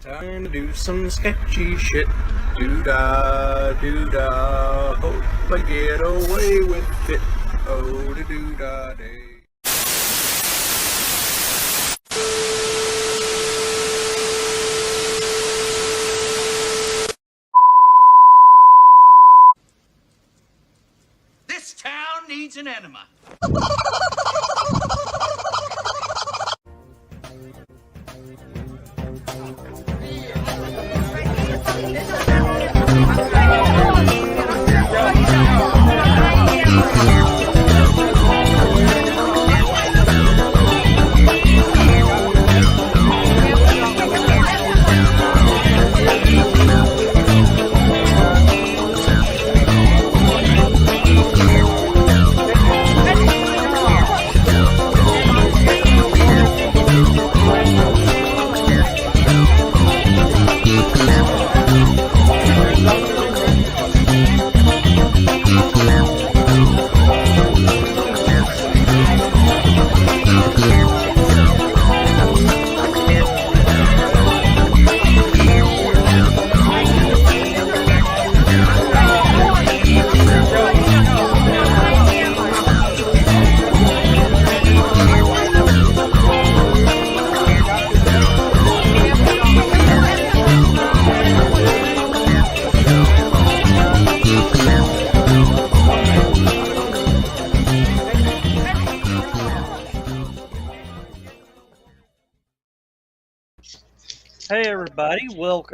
Time to do some sketchy shit. Doo-dah, doo-dah. Hope I get away with it. Oh, da doo-dah day. This town needs an enema. Hey everybody,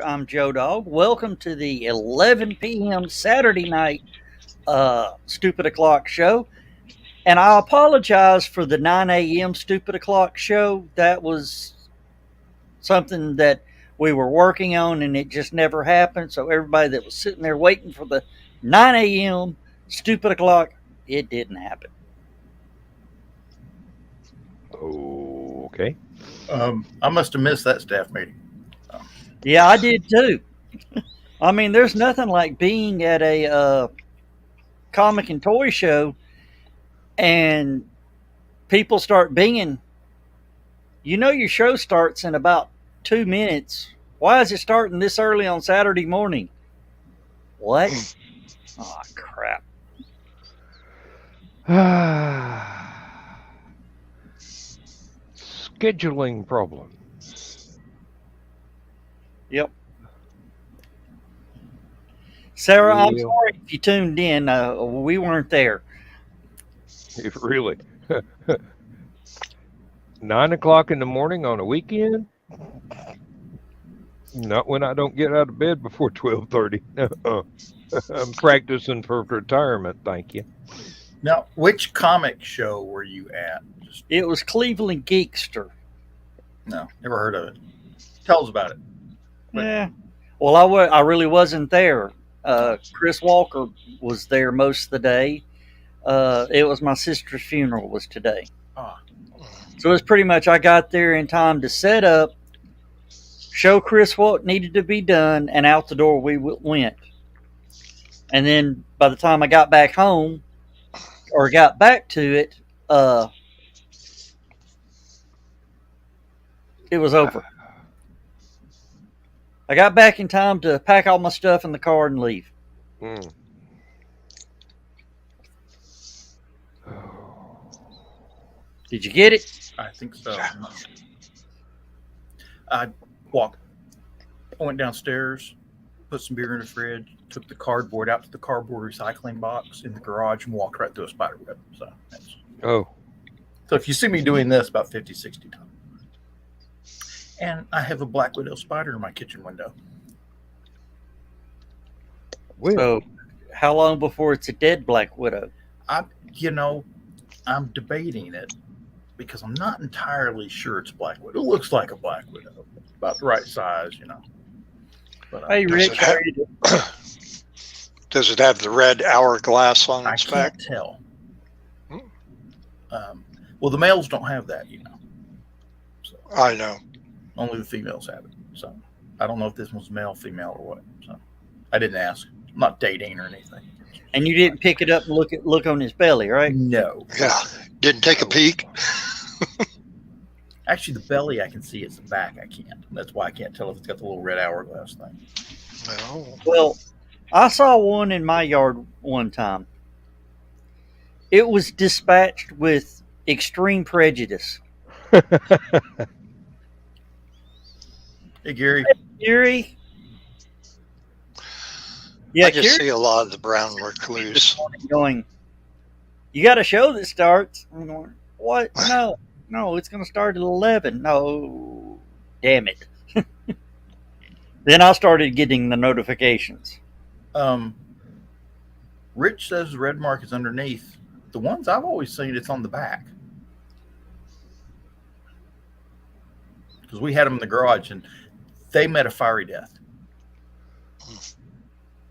I'm Joe Dog. Welcome to the 11 p.m. Saturday night Stupid O'Clock show. And I apologize for the 9 a.m. Stupid O'Clock show. That was something that we were working on and it just never happened. So everybody that was sitting there waiting for the 9 a.m. Stupid O'Clock, it didn't happen. Okay. I must have missed that staff meeting. Yeah, I did too. I mean, there's nothing like being at a comic and toy show and people start binging. You know your show starts in about 2 minutes. Why is it starting this early on Saturday morning? What? Oh, crap. Scheduling problem. Yep. Sarah, I'm Yeah. sorry if you tuned in. We weren't there. If really. 9 o'clock in the morning on a weekend? Not when I don't get out of bed before 12:30. I'm practicing for retirement, thank you. Now, which comic show were you at? It was Cleveland Geekster. No, never heard of it. Tell us about it. Yeah. Well, I really wasn't there. Chris Walker was there most of the day. It was my sister's funeral was today. So it was pretty much I got there in time to set up, show Chris what needed to be done, and out the door we went. And then by the time I got back home or got back to it, it was over. I got back in time to pack all my stuff in the car and leave. Did you get it? I think so. I went downstairs, put some beer in the fridge, took the cardboard out to the cardboard recycling box in the garage and walked right through a spider web. So if you see me doing this about 50, 60 times. And I have a Black Widow spider in my kitchen window. So how long before it's a dead Black Widow? I'm debating it because I'm not entirely sure it's Black Widow. It looks like a Black Widow. It's about the right size, But, Hey, Rich, how are you doing? Does it have the red hourglass on I its can't back? tell. Well, the males don't have that, So I know. only the females have it. So I don't know if this one's male, female, or what. So I didn't ask. I'm not dating or anything. And you didn't pick it up and look on his belly, right? No. Yeah. Didn't take a peek. Actually, the belly I can see. It's the back I can't. That's why I can't tell if it's got the little red hourglass thing. No. Well, I saw one in my yard one time. It was dispatched with extreme prejudice. Hey, Gary. Gary? Yeah, I just Gary see a lot of the brown recluse. going, you got a show that starts. I'm going, what? No, it's going to start at 11. No, damn it. Then I started getting the notifications. Rich says the red mark is underneath. The ones I've always seen, it's on the back. Because we had them in the garage, and they met a fiery death.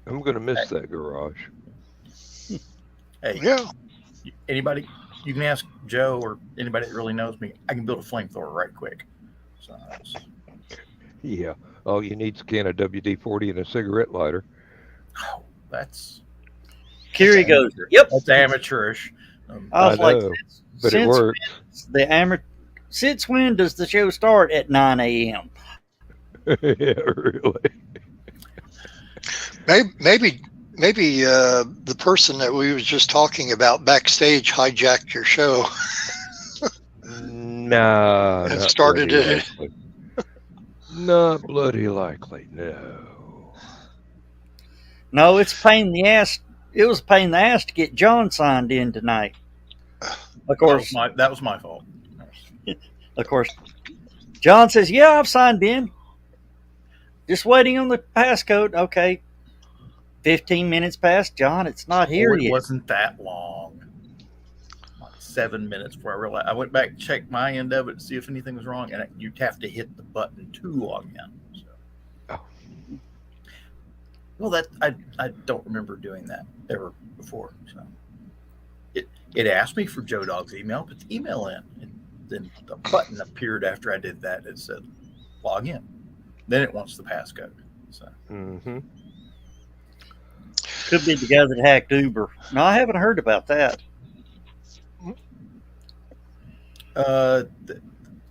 I'm going to miss that garage. Hey, Yeah. anybody, you can ask Joe or anybody that really knows me. I can build a flamethrower right quick. So Yeah. All you need is a can of WD-40 and a cigarette lighter. oh, that's Kiri goes, yep. That's amateurish. I was like, know, but it works. Since when does the show start at 9 a.m.? Yeah, really. Maybe the person that we was just talking about backstage hijacked your show. No, And not started bloody it. likely. Not bloody likely, no. No, it's a pain in the ass. It was a pain in the ass to get John signed in tonight. Of course, that was my fault. Of course, John says, "Yeah, I've signed in. Just waiting on the passcode." Okay, 15 minutes passed. John, it's not here It yet. wasn't that long. Like 7 minutes before I realized. I went back and checked my end of it to see if anything was wrong, and you'd have to hit the button to log in. So. Oh. Well, I don't remember doing that ever before. So it asked me for Joe Dog's email, put the email in, and then the button appeared after I did that. It said log in. Then it wants the passcode. So. Mm-hmm. Could be the guy that hacked Uber. No, I haven't heard about that. I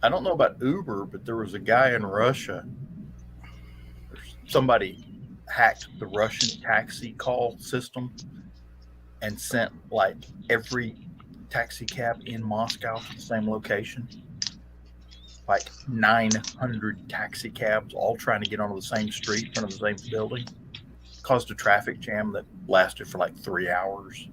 don't know about Uber, but there was a guy in Russia. Somebody hacked the Russian taxi call system and sent like every taxi cab in Moscow to the same location. Like 900 taxi cabs all trying to get onto the same street in front of the same building. Caused a traffic jam that lasted for like 3 hours.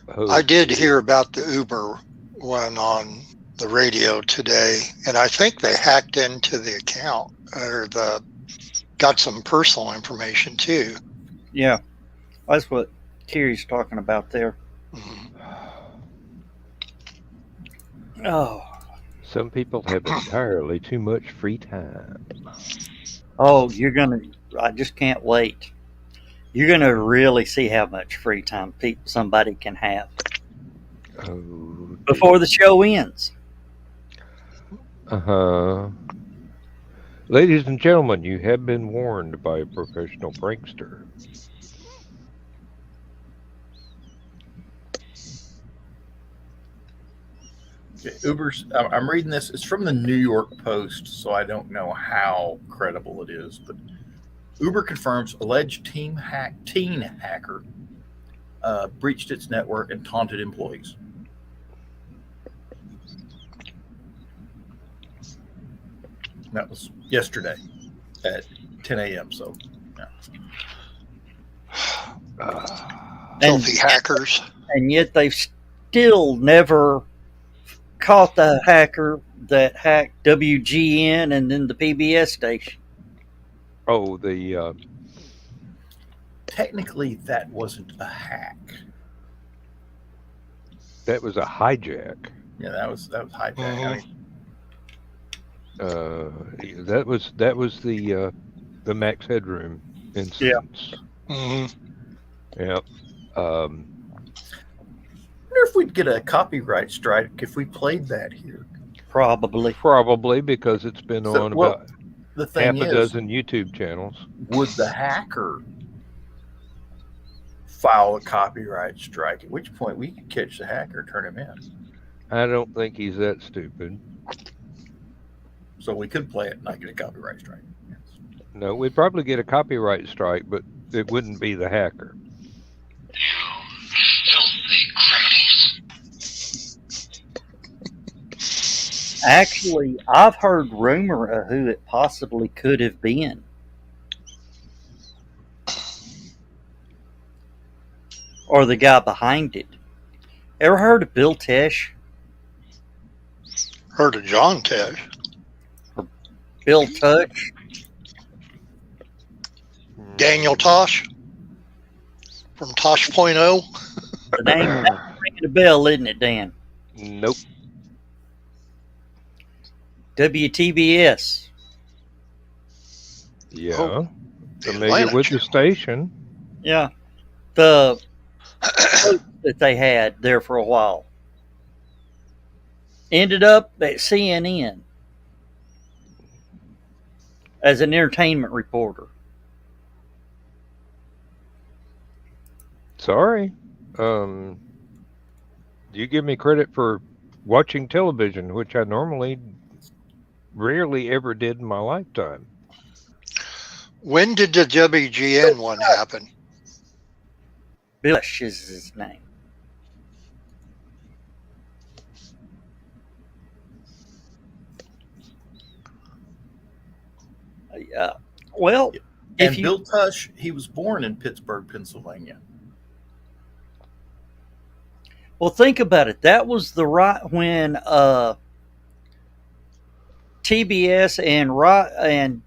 Oh, I did hear about the Uber one on the radio today, and I think they hacked into the account or got some personal information too. Yeah, that's what Kiri's talking about there. Mhm. Oh, some people have entirely too much free time. oh, I just can't wait. You're gonna really see how much free time somebody can have Oh, before the show ends. uh-huh. Ladies and gentlemen, you have been warned by a professional prankster. Okay, Uber's. I'm reading this. It's from the New York Post, so I don't know how credible it is. But Uber confirms alleged teen hacker breached its network and taunted employees. That was yesterday at 10 a.m. So, yeah. Filthy hackers. And yet they've still never caught the hacker that hacked WGN and then the PBS station. Oh, the Technically, that wasn't a hack. that was a hijack. Yeah, that was hijack. Mhm. I mean, That was the Max Headroom instance. Mhm. Yep. I wonder if we'd get a copyright strike if we played that here. Probably. Probably because it's been So, on well, about The thing half a is, dozen YouTube channels. would the hacker file a copyright strike? At which point we could catch the hacker, turn him in. I don't think he's that stupid. So we could play it and not get a copyright strike. Yes. No, we'd probably get a copyright strike, but it wouldn't be the hacker. Actually, I've heard rumor of who it possibly could have been. Or the guy behind it. Ever heard of Bill Tesh? Heard of John Tesh. Bill Touch? Daniel Tosh from Tosh.0. The name ringing a bell, isn't it, Dan? Nope. WTBS. Yeah. Oh, Familiar Atlanta with the channel. station. Yeah. The host that they had there for a while. Ended up at CNN as an entertainment reporter. Sorry. You give me credit for watching television, which I normally rarely ever did in my lifetime. When did the WGN one happen? Bill Bush is his name. Well, And if you Bill Tush, he was born in Pittsburgh, Pennsylvania. well think about it. That was the right when TBS and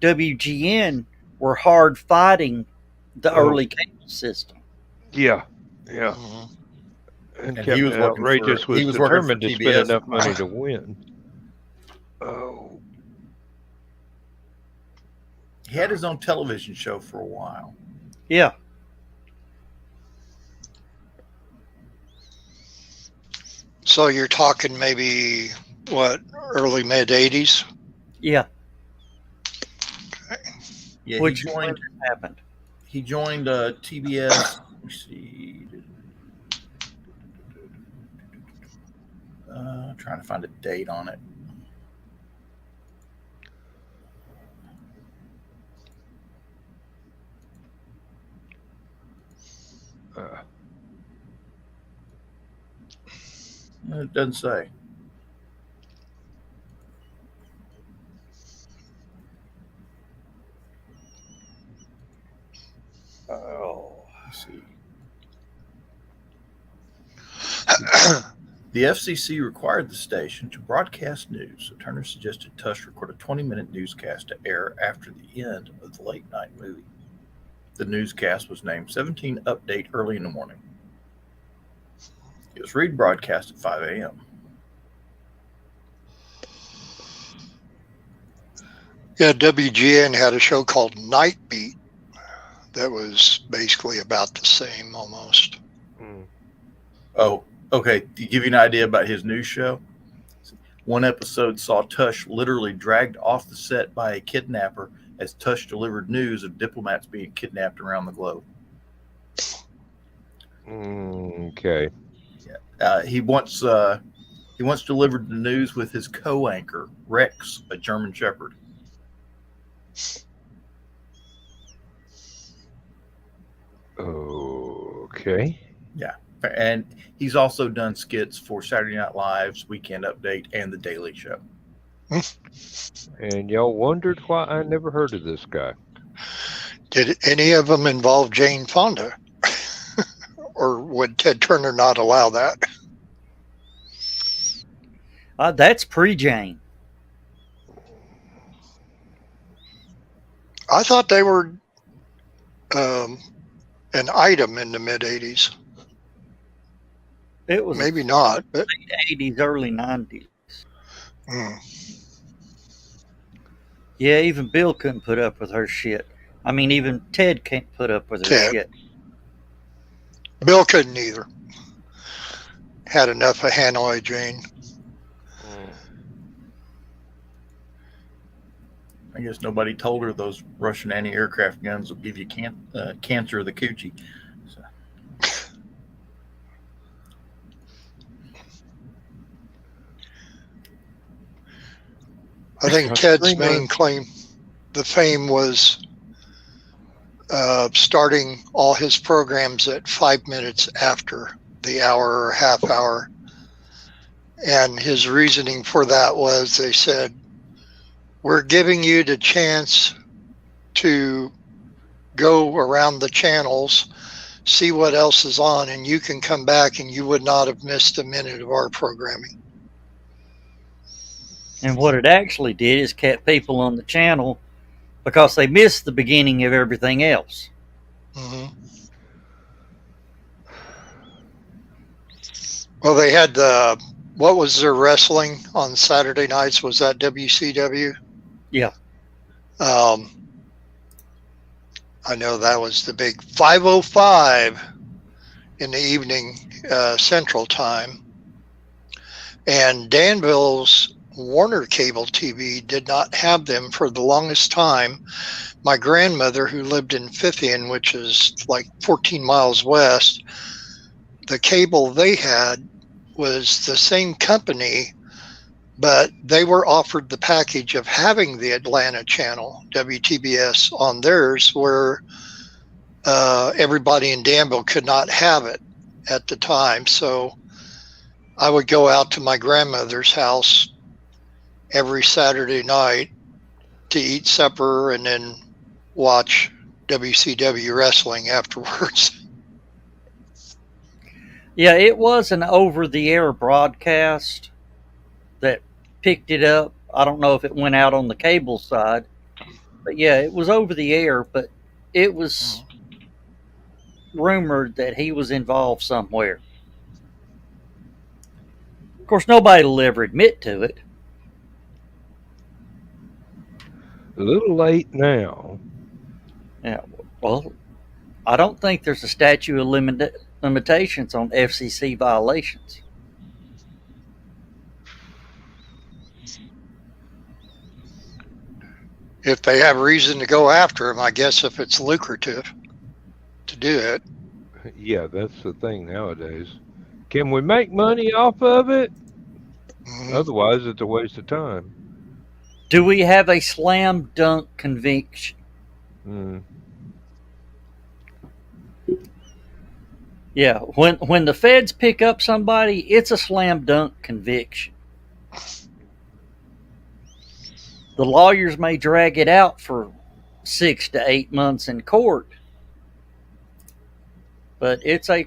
WGN were hard fighting the early cable system. Yeah. Yeah. Mhm. And And Captain he was working Outrageous for- was he was working for determined to spend TBS. enough money to win. Oh. He had his own television show for a while. Yeah. So you're talking maybe, what, early mid-'80s? Yeah. Yeah, Which he joined. happened. He joined TBS. Let me see. Trying to find a date on it. It doesn't say. Oh. Let's see. The FCC required the station to broadcast news, so Turner suggested Tush record a 20-minute newscast to air after the end of the late-night movie. The newscast was named 17 Update early in the morning. It was rebroadcast at 5 a.m. Yeah, WGN had a show called Night Beat that was basically about the same almost. Oh, okay. To give you an idea about his news show, one episode saw Tush literally dragged off the set by a kidnapper as Tush delivered news of diplomats being kidnapped around the globe. Okay. He once delivered the news with his co-anchor Rex, a German Shepherd. Okay. Yeah, and he's also done skits for Saturday Night Live's Weekend Update and The Daily Show. And y'all wondered why I never heard of this guy. Did any of them involve Jane Fonda? Or would Ted Turner not allow that? That's pre-Jane. I thought they were an item in the mid-'80s. It was Maybe not, but late 80s, early 90s. mm, Yeah, even Bill couldn't put up with her shit. I mean, even Ted can't put up with her Ted. shit. Bill couldn't either. Had enough of Hanoi Jane. I guess nobody told her those Russian anti-aircraft guns will give you cancer of the coochie. So. I think Ted's main claim, the fame was starting all his programs at 5 minutes after the hour or half hour. And his reasoning for that was, they said, we're giving you the chance to go around the channels, see what else is on, and you can come back and you would not have missed a minute of our programming. And what it actually did is kept people on the channel because they missed the beginning of everything else. Mm-hmm. Well, they had what was their wrestling on Saturday nights? Was that WCW? Yeah. I know that was the big 5:05 in the evening Central Time. And Danville's Warner Cable TV did not have them for the longest time. My grandmother, who lived in Fithian, which is like 14 miles west, the cable they had was the same company, but they were offered the package of having the Atlanta channel, WTBS, on theirs, where everybody in Danville could not have it at the time. So I would go out to my grandmother's house every Saturday night to eat supper and then watch WCW wrestling afterwards. Yeah, it was an over-the-air broadcast that picked it up. I don't know if it went out on the cable side, but yeah, it was over the air, but it was rumored that he was involved somewhere. Of course, nobody will ever admit to it. A little late now. Yeah, well, I don't think there's a statute of limitations on FCC violations. If they have reason to go after him, I guess, if it's lucrative to do it. Yeah, that's the thing nowadays. Can we make money off of it? Mhm. Otherwise, it's a waste of time. Do we have a slam dunk conviction? Mm. Yeah, when the feds pick up somebody, it's a slam dunk conviction. The lawyers may drag it out for 6 to 8 months in court, but it's a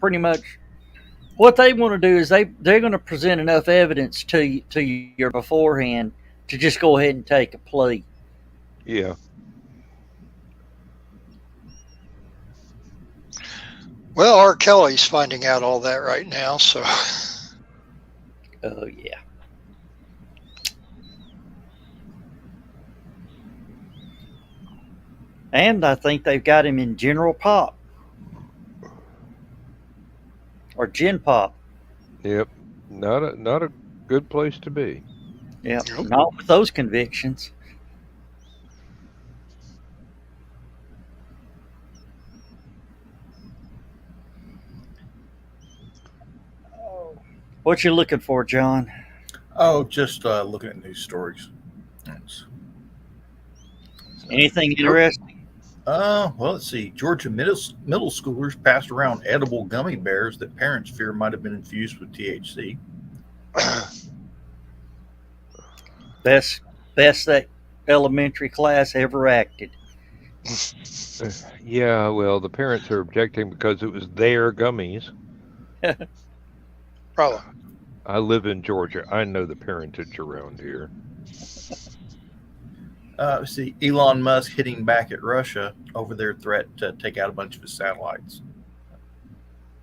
pretty much what they want to do is they're going to present enough evidence to you beforehand to just go ahead and take a plea. Yeah. Well, R. Kelly's finding out all that right now, so. Oh, yeah. And I think they've got him in General Pop. Or Gen Pop. Yep. Not a good place to be. Yep. Not with those convictions. What you looking for, John? Oh, just looking at news stories. Anything interesting? Well, let's see. Georgia middle schoolers passed around edible gummy bears that parents fear might have been infused with THC. Best that elementary class ever acted. Yeah, well, the parents are objecting because it was their gummies. Probably. I live in Georgia. I know the parentage around here. Let's see. Elon Musk hitting back at Russia over their threat to take out a bunch of his satellites.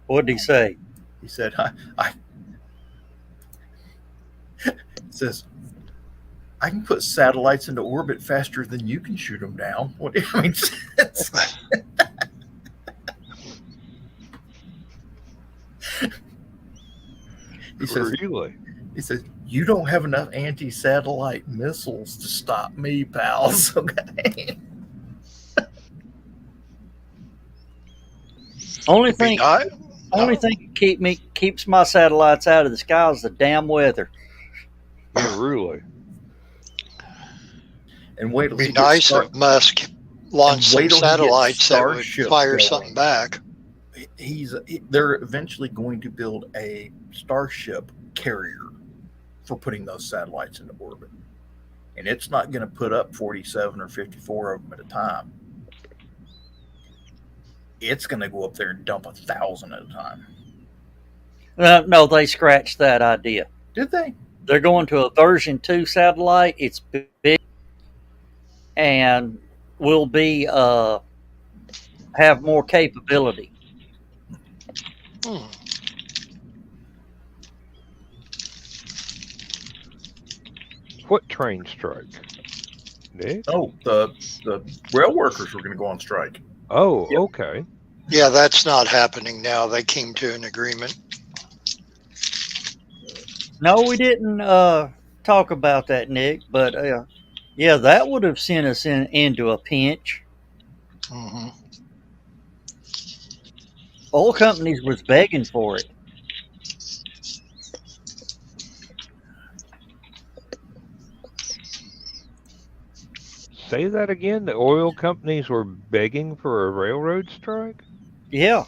What did he say? He said, "I says I can put satellites into orbit faster than you can shoot them down." What do you mean? He says, really? He says, "You don't have enough anti-satellite missiles to stop me, pals." Okay. Only thing keeps my satellites out of the sky is the damn weather. Yeah, really. And wait till It'd be nice if Musk launched some satellites that would fire something back. They're eventually going to build a Starship carrier for putting those satellites into orbit. And it's not going to put up 47 or 54 of them at a time. It's going to go up there and dump 1,000 at a time. No, they scratched that idea. Did they? They're going to a version 2 satellite. It's big and will be have more capability. What train strike? Nick? Oh, the rail workers were going to go on strike. Oh, yep. Okay. Yeah, that's not happening now. They came to an agreement. No, we didn't talk about that, Nick. But yeah, that would have sent us into a pinch. Mm-hmm. Oil companies was begging for it. Say that again? The oil companies were begging for a railroad strike? Yeah.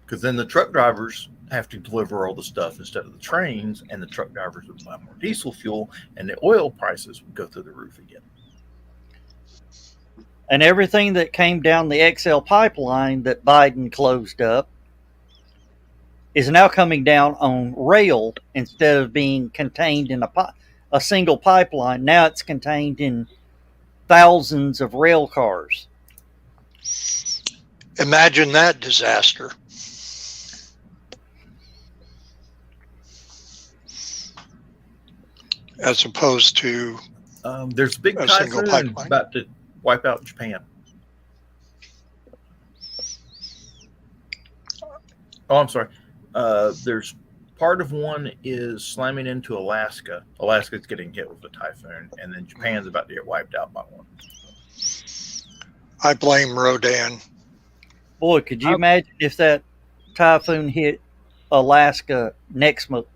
Because then the truck drivers have to deliver all the stuff instead of the trains, and the truck drivers would buy more diesel fuel, and the oil prices would go through the roof again. And everything that came down the XL pipeline that Biden closed up is now coming down on rail instead of being contained in a single pipeline. Now it's contained in thousands of rail cars. Imagine that disaster. As opposed to there's a big typhoon about to wipe out Japan. Oh, I'm sorry. There's part of one is slamming into Alaska. Alaska's getting hit with a typhoon, and then Japan's about to get wiped out by one. I blame Rodan. Boy, could you imagine if that typhoon hit Alaska next month?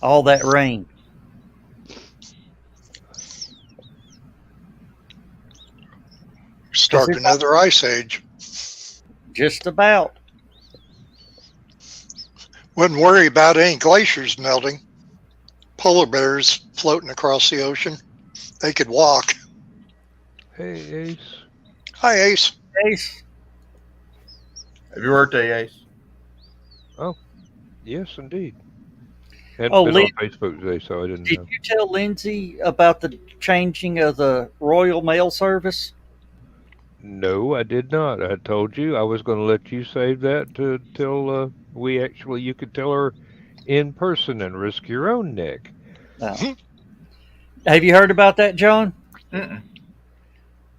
All that rain. Start another ice age. Just about. Wouldn't worry about any glaciers melting. Polar bears floating across the ocean. They could walk. Hey, Ace. Hi, Ace. Ace. Happy birthday, Ace. Oh, yes, indeed. Hadn't been on Facebook today, so I didn't know. Did you tell Lindsay about the changing of the Royal Mail Service? No, I did not. I told you I was going to let you save that till you could tell her in person and risk your own neck. Have you heard about that, John? Mm-mm.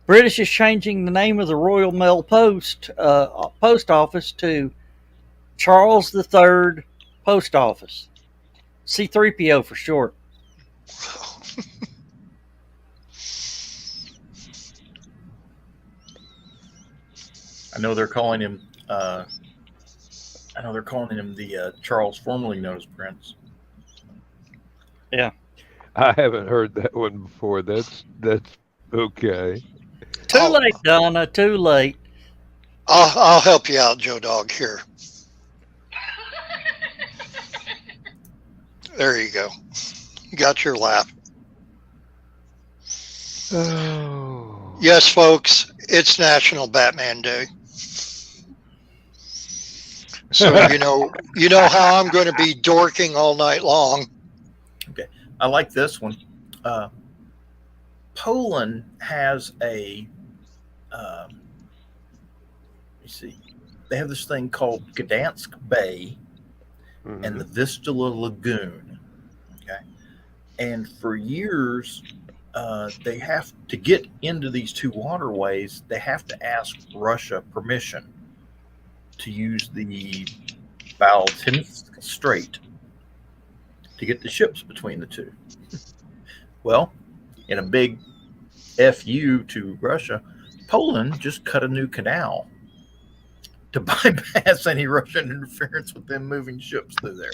British is changing the name of the Royal Mail Post Office to Charles III Post Office. C-3PO for short. I know they're calling him. The Charles formerly known as Prince. Yeah, I haven't heard that one before. That's okay. Too late, Donna. Too late. I'll help you out, Joe Dog. Here. There you go. You got your laugh. Oh. Yes, folks, it's National Batman Day. So you know how I'm going to be dorking all night long. Okay, I like this one. Poland has a. Let me see. They have this thing called Gdansk Bay and the Vistula Lagoon. Okay, and for years, they have to get into these two waterways. They have to ask Russia permission to use the Baltinsk Strait to get the ships between the two. Well, in a big FU to Russia, Poland just cut a new canal to bypass any Russian interference with them moving ships through there.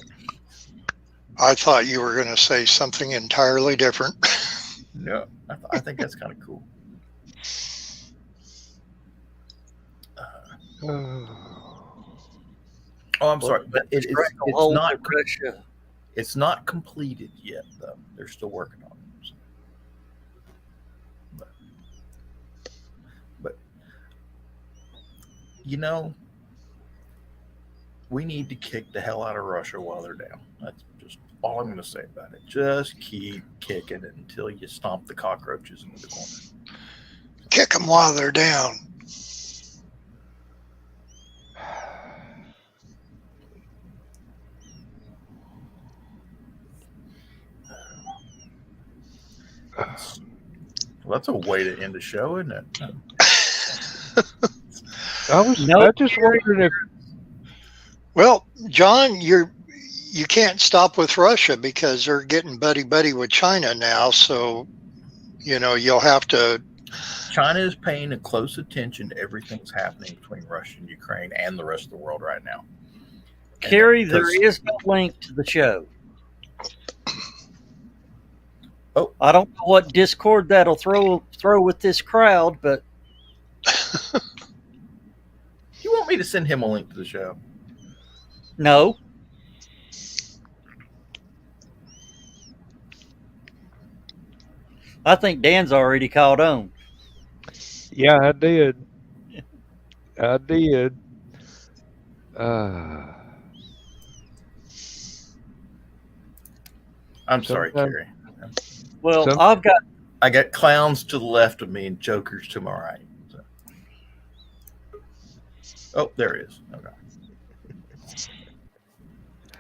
I thought you were going to say something entirely different. No, I think that's kind of cool. Oh, I'm sorry, but it's not. It's not completed yet, though. They're still working on it. So. But you know, we need to kick the hell out of Russia while they're down. That's just all I'm going to say about it. Just keep kicking it until you stomp the cockroaches into the corner. Kick them while they're down. Well, that's a way to end the show, isn't it? I just wondered if. Well, John, you can't stop with Russia because they're getting buddy with China now. So, you'll have to. China is paying a close attention to everything that's happening between Russia and Ukraine and the rest of the world right now. Kerry, there is no link to the show. Oh, I don't know what Discord that'll throw with this crowd, but you want me to send him a link to the show? No. I think Dan's already caught on. Yeah, I did. I'm sorry, Kerry. Well, I got clowns to the left of me and jokers to my right. So. Oh, there he is. Okay.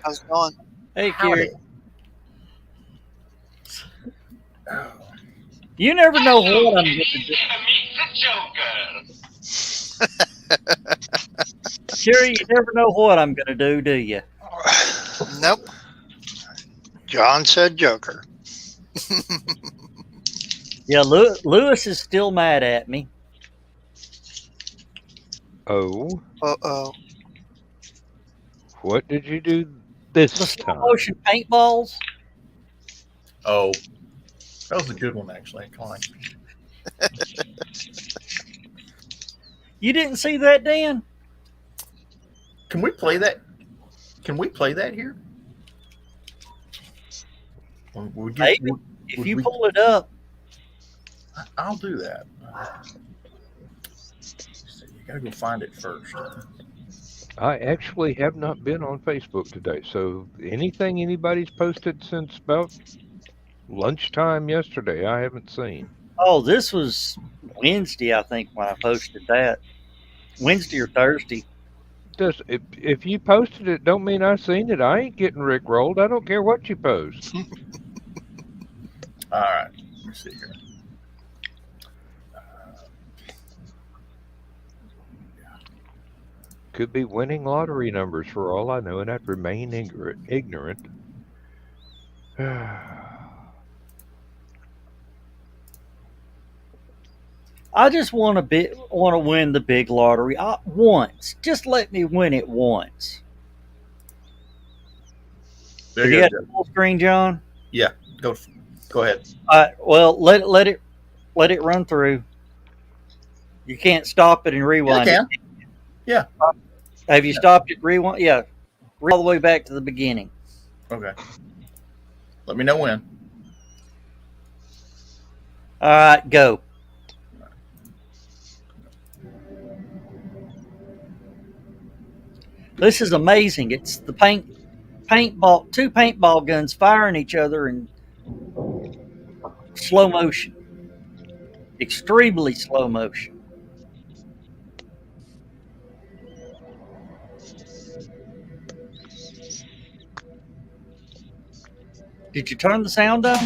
How's it going? Hey, Kerry. Oh. You never know what I'm going to do. Kerry, you never know what I'm going to do you? Nope. John said Joker. Yeah, Lewis is still mad at me. Oh. Uh-oh. What did you do this The time? slow-motion paintballs? Oh. That was a good one, actually. Come on. You didn't see that, Dan? Can we play that? Can we play that here? Maybe. If you pull it up. I'll do that. You gotta go find it first. I actually have not been on Facebook today, so anything anybody's posted since about lunchtime yesterday, I haven't seen. Oh, this was Wednesday, I think, when I posted that. Wednesday or Thursday. If you posted it, don't mean I seen it. I ain't getting rickrolled. I don't care what you post. All right. Let me see here. Could be winning lottery numbers for all I know, and I'd remain ignorant. I just want to win the big lottery once. Just let me win it once. There Did you you go. have full screen, John? Yeah. Go ahead. Well, let it run through. You can't stop it and rewind. Yeah, I can. Yeah. Have you stopped it? Rewind. Yeah. All the way back to the beginning. Okay. Let me know when. All right, go. This is amazing. It's the paintball, two paintball guns firing each other in slow motion. Extremely slow motion. Did you turn the sound up?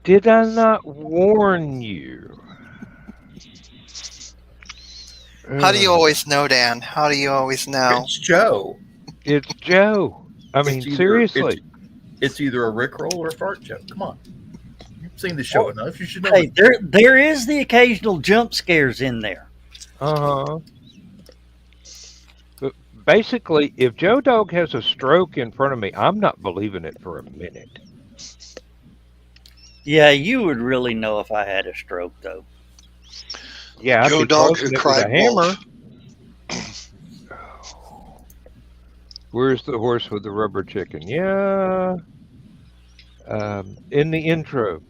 Did I not warn you? How do you always know, Dan? How do you always know? It's Joe. It's Joe. I mean, seriously. It's either a Rickroll or a fart joke. Come on. seen the show enough. You should know. Hey, there is the occasional jump scares in there. Uh-huh. But basically, if Joe Dog has a stroke in front of me, I'm not believing it for a minute. Yeah, you would really know if I had a stroke, though. Yeah, I'd Joe be Dog closing who it with cried a hammer. wolf. Where's the horse with the rubber chicken? Yeah. In the intro.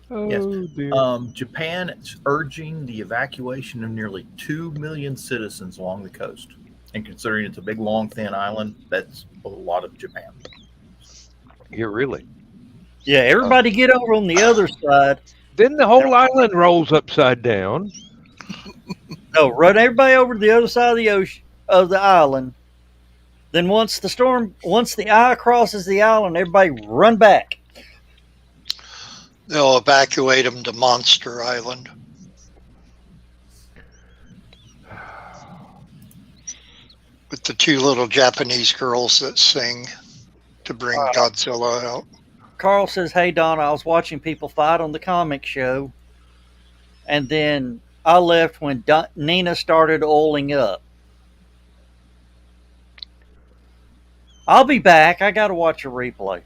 Oh, Yes. dear. Japan is urging the evacuation of nearly 2 million citizens along the coast. And considering it's a big, long, thin island, that's a lot of Japan. Yeah, really. Yeah, everybody get over on the other side. Then the whole island rolls upside down. No, run everybody over to the other side of the ocean of the island. Then once the eye crosses the island, everybody run back. They'll evacuate them to Monster Island. With the two little Japanese girls that sing to bring Godzilla out. Carl says, "Hey Don, I was watching people fight on the comic show, and then I left when Nina started oiling up. I'll be back. I got to watch a replay."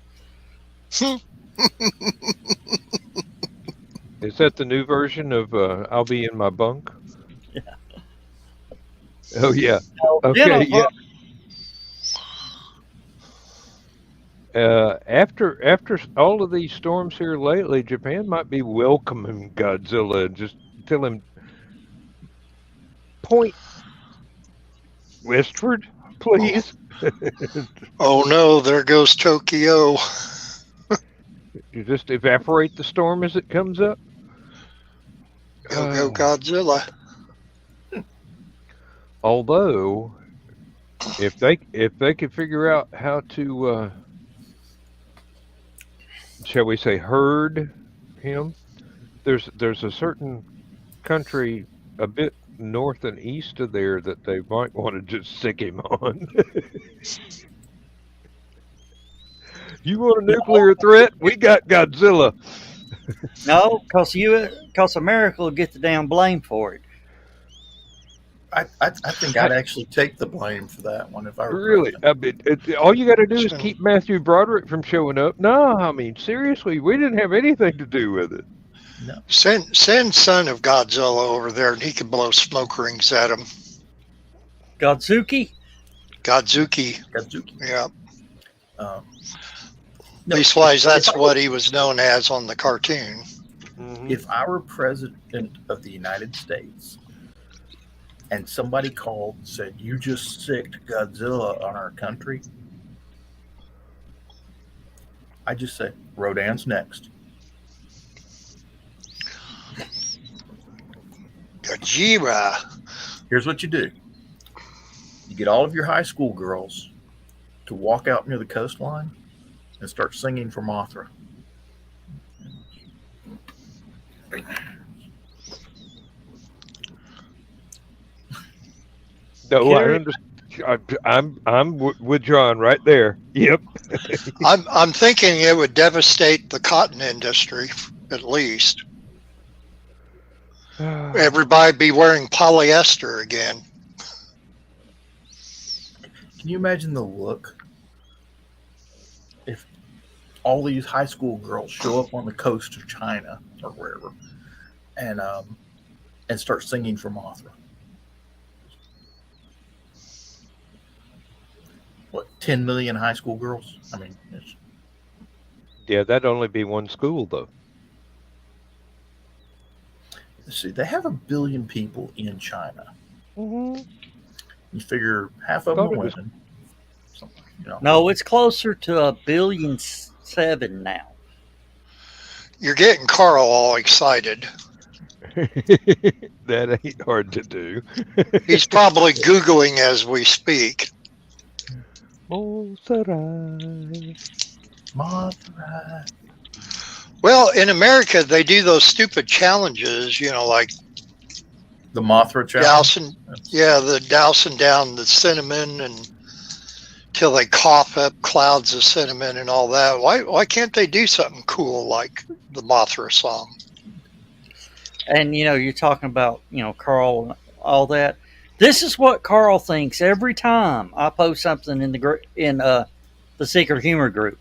Is that the new version of I'll Be in My Bunk? Yeah. Oh, yeah. Oh, Okay, yeah. After all of these storms here lately, Japan might be welcoming Godzilla and just tell him, point westward, please. Oh no, there goes Tokyo. You just evaporate the storm as it comes up. Go Godzilla. Although, if they could figure out how to, shall we say, herd him, there's a certain country a bit north and east of there that they might want to just sick him on. You want a nuclear threat? We got Godzilla. No, because America will get the damn blame for it. I think I'd actually take the blame for that one if I were Really? president. I mean, all you got to do is keep Matthew Broderick from showing up. No, I mean, seriously, we didn't have anything to do with it. No. Send son of Godzilla over there and he can blow smoke rings at him. Godzuki? Godzuki. Yeah. No, Leastwise, that's what he was known as on the cartoon. If I were president of the United States and somebody called and said, "You just sicked Godzilla on our country," I just say, "Rodan's next." Gojira. Here's what you do. You get all of your high school girls to walk out near the coastline and start singing for Mothra. No, I understand. I'm with John right there. Yep. I'm thinking it would devastate the cotton industry, at least. Everybody be wearing polyester again. Can you imagine the look if all these high school girls show up on the coast of China or wherever and start singing for Mothra? What, 10 million high school girls? I mean, Yeah, that'd only be one school, though. see, they have 1 billion people in China. Mm-hmm. You figure half of them are women. No, it's closer to 1.7 billion now. You're getting Carl all excited. That ain't hard to do. He's probably Googling as we speak. Mothra. Well, in America, they do those stupid challenges, like the Mothra challenge. the dousing down the cinnamon and till they cough up clouds of cinnamon and all that. Why can't they do something cool like the Mothra song? And you're talking about Carl and all that. This is what Carl thinks every time I post something in the Secret Humor group.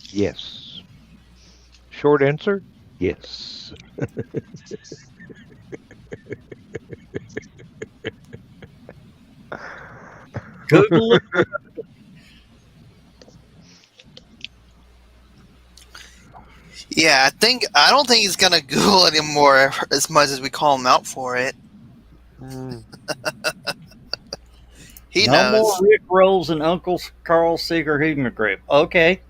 Yes. Short answer, yes. Google it. Yeah, I don't think he's gonna Google anymore as much as we call him out for it. He no knows. more Rick Rolls and Uncle Carl's Secret Humor group. Okay.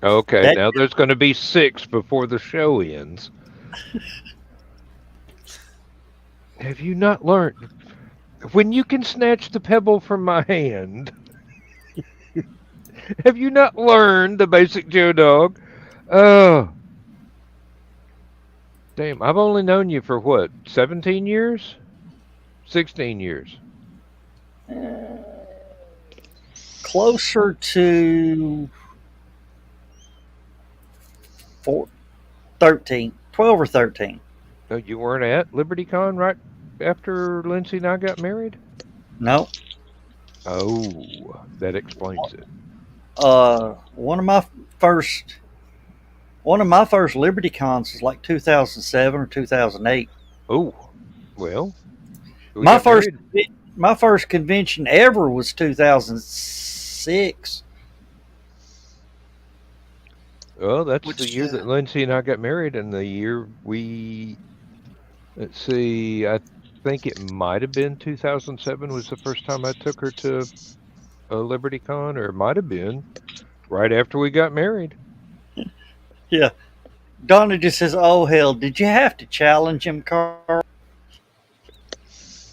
Okay, now there's going to be 6 before the show ends. Have you not learned? When you can snatch the pebble from my hand, have you not learned the basic Joe Dog? Oh. Damn, I've only known you for what, 17 years? 16 years? Closer to 12 or 13. No, you weren't at LibertyCon right after Lindsay and I got married? No. Oh, that explains it. One of my first LibertyCons was like 2007 or 2008. Oh, well. My first convention ever was 2006. Well, that's the year that Lindsay and I got married, and the year let's see, I think it might have been 2007 was the first time I took her to a LibertyCon, or it might have been right after we got married. Yeah. Donna just says, "Oh, hell, did you have to challenge him, Carl?"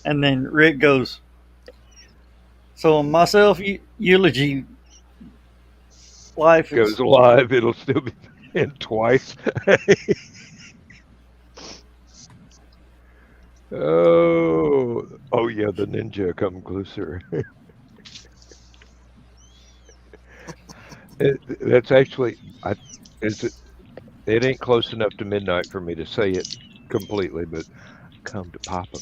And then Rick goes, "So myself, eulogy life goes live, it'll still be in twice." Oh yeah, the ninja come closer. That's actually, it ain't close enough to midnight for me to say it completely, but come to Papa.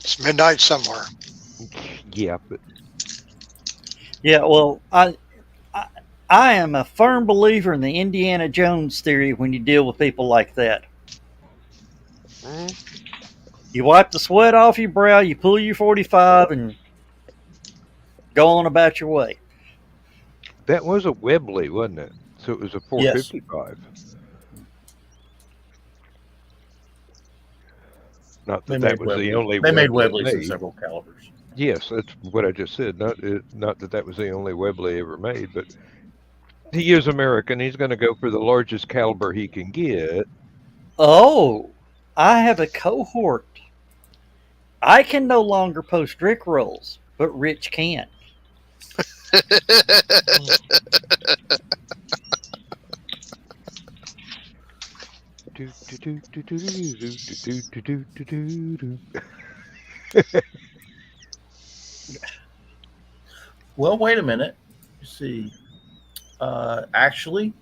It's midnight somewhere. Yeah, but yeah. Well, I am a firm believer in the Indiana Jones theory when you deal with people like that. You wipe the sweat off your brow, you pull your 45, and go on about your way. That was a Webley, wasn't it? So it was a 455. Yes. Not that that was the only. They made Webleys in several calibers. Yes, that's what I just said. Not that that was the only Webley ever made, but he is American. He's going to go for the largest caliber he can get. Oh, I have a cohort. I can no longer post Rick rolls, but Rich can. Well, wait a minute. Let's see. Actually,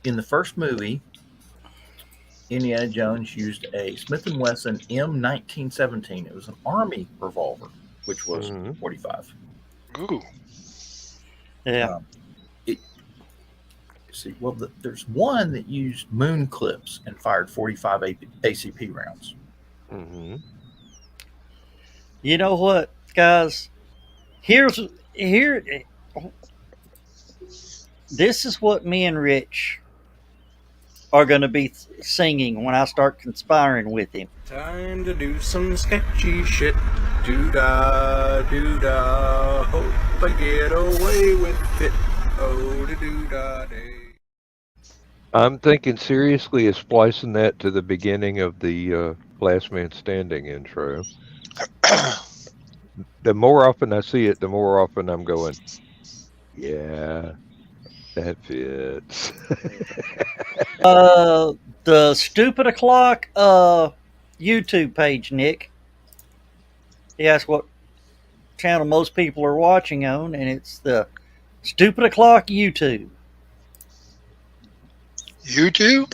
in the first movie, Indiana Jones used a Smith & Wesson M1917. It was an Army revolver, which was 45. Ooh. Yeah. See, well, there's one that used moon clips and fired 45 ACP rounds. Mm-hmm. You know what, guys? Here. This is what me and Rich are going to be singing when I start conspiring with him. Time to do some sketchy shit. Do-da, do-da. Hope I get away with it. Oh, do-da, day. I'm thinking seriously of splicing that to the beginning of the Last Man Standing intro. The more often I see it, the more often I'm going, yeah, That fits. The Stupid O'Clock YouTube page, Nick. He asked what channel most people are watching on, and it's the Stupid O'Clock YouTube. YouTube?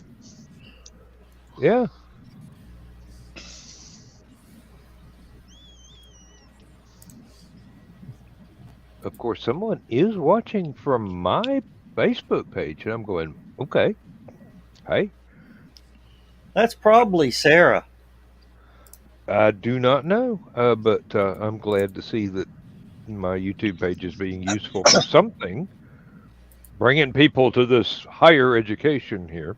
Yeah. Of course, someone is watching from my Facebook page, and I'm going, okay. Hey. That's probably Sarah. I do not know, but I'm glad to see that my YouTube page is being useful for something, bringing people to this higher education here.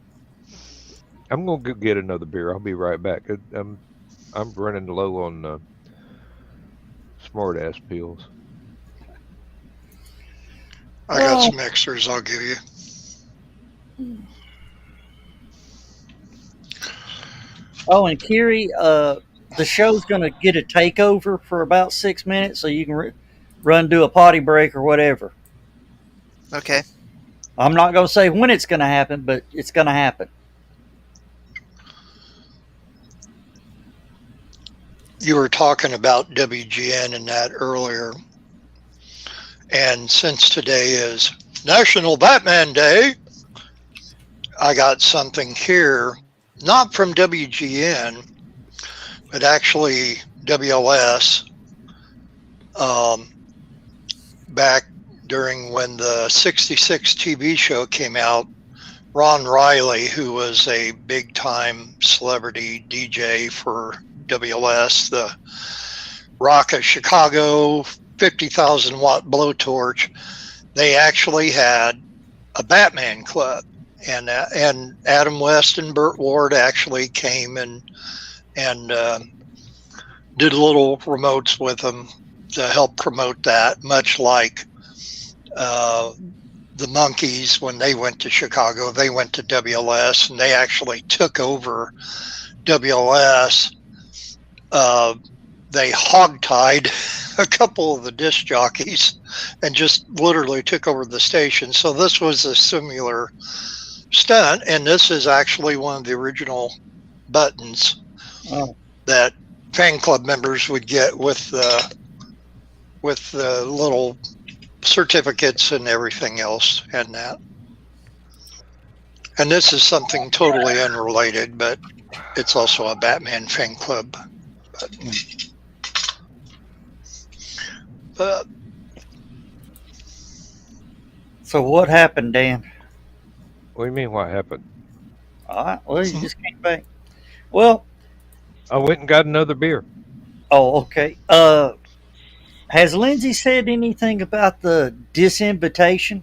I'm going to go get another beer. I'll be right back. I'm running low on smart-ass pills. I got some extras I'll give you. Oh, and Kiri, the show's going to get a takeover for about 6 minutes, so you can run, do a potty break or whatever. Okay. I'm not going to say when it's going to happen, but it's going to happen. You were talking about WGN and that earlier. And since today is National Batman Day, I got something here, not from WGN, but actually WLS, back during when the 66 TV show came out. Ron Riley, who was a big-time celebrity DJ for WLS, the Rock of Chicago, 50,000 watt blowtorch, they actually had a Batman club, and Adam West and Burt Ward actually came and did little remotes with them to help promote that, much like the Monkees. When they went to Chicago, they went to WLS, and they actually took over WLS. They hogtied a couple of the disc jockeys and just literally took over the station. So this was a similar stunt, and this is actually one of the original buttons that fan club members would get with the little certificates and everything else and that. And this is something totally unrelated, but it's also a Batman fan club button. So what happened, Dan? What do you mean, what happened? All right. Well, you just came back. Well, I went and got another beer. oh, okay. Has Lindsay said anything about the disinvitation?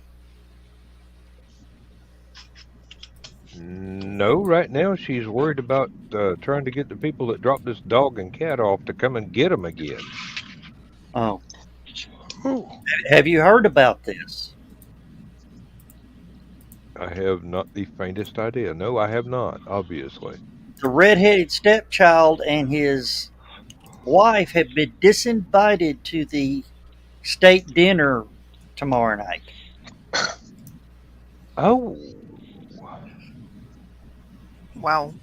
No, right now she's worried about trying to get the people that dropped this dog and cat off to come and get them again. Oh. Have you heard about this? I have not the faintest idea. No, I have not, obviously. The redheaded stepchild and his wife have been disinvited to the state dinner tomorrow night. Oh. Wow.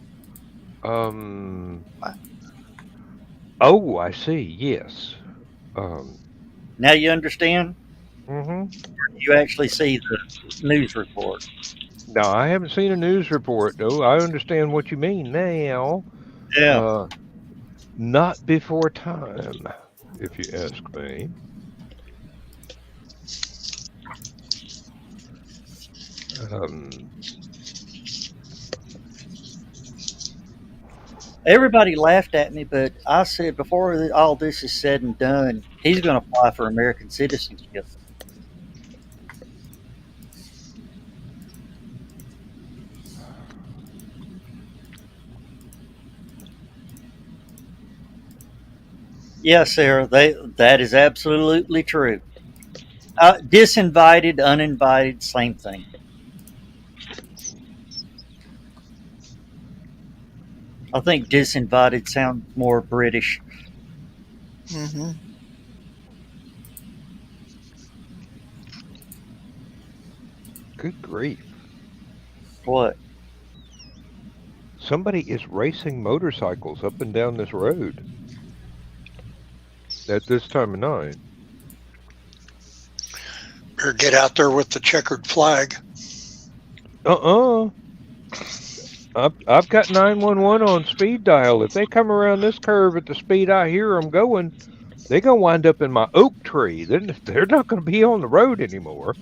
Oh, I see. Yes. Now you understand? Mm-hmm. You actually see the news report. No, I haven't seen a news report, though. I understand what you mean now. Yeah. Not before time, if you ask me. Everybody laughed at me, but I said before all this is said and done, he's going to apply for American citizenship. Yes, Sarah, that is absolutely true. Disinvited, uninvited, same thing. I think disinvited sounds more British. Mm-hmm. Good grief. What? Somebody is racing motorcycles up and down this road at this time of night. Or get out there with the checkered flag. I've got 911 on speed dial. If they come around this curve at the speed I hear them going, they're going to wind up in my oak tree. They're not going to be on the road anymore.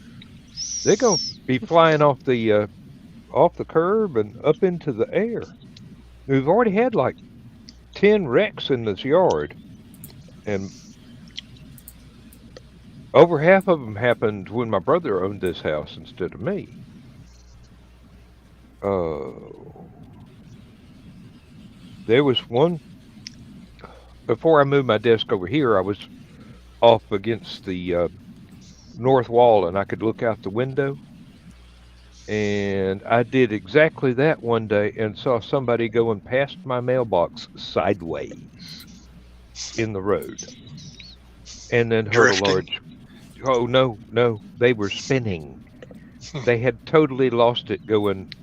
They're going to be flying off the curb and up into the air. We've already had like 10 wrecks in this yard, and over half of them happened when my brother owned this house instead of me. There was one, before I moved my desk over here, I was off against the north wall and I could look out the window. And I did exactly that one day and saw somebody going past my mailbox sideways in the road. And then heard a large, oh no, they were spinning. They had totally lost it going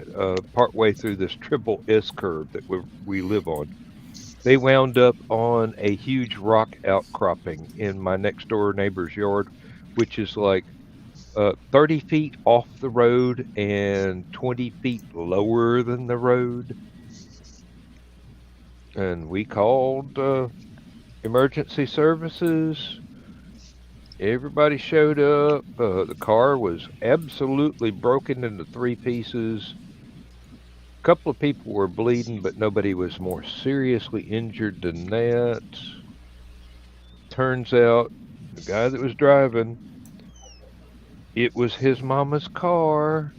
partway through this triple S curve that we live on. They wound up on a huge rock outcropping in my next door neighbor's yard, which is like 30 feet off the road and 20 feet lower than the road. And we called emergency services. Everybody showed up. The car was absolutely broken into 3 pieces. A couple of people were bleeding, but nobody was more seriously injured than that. Turns out the guy that was driving, it was his mama's car,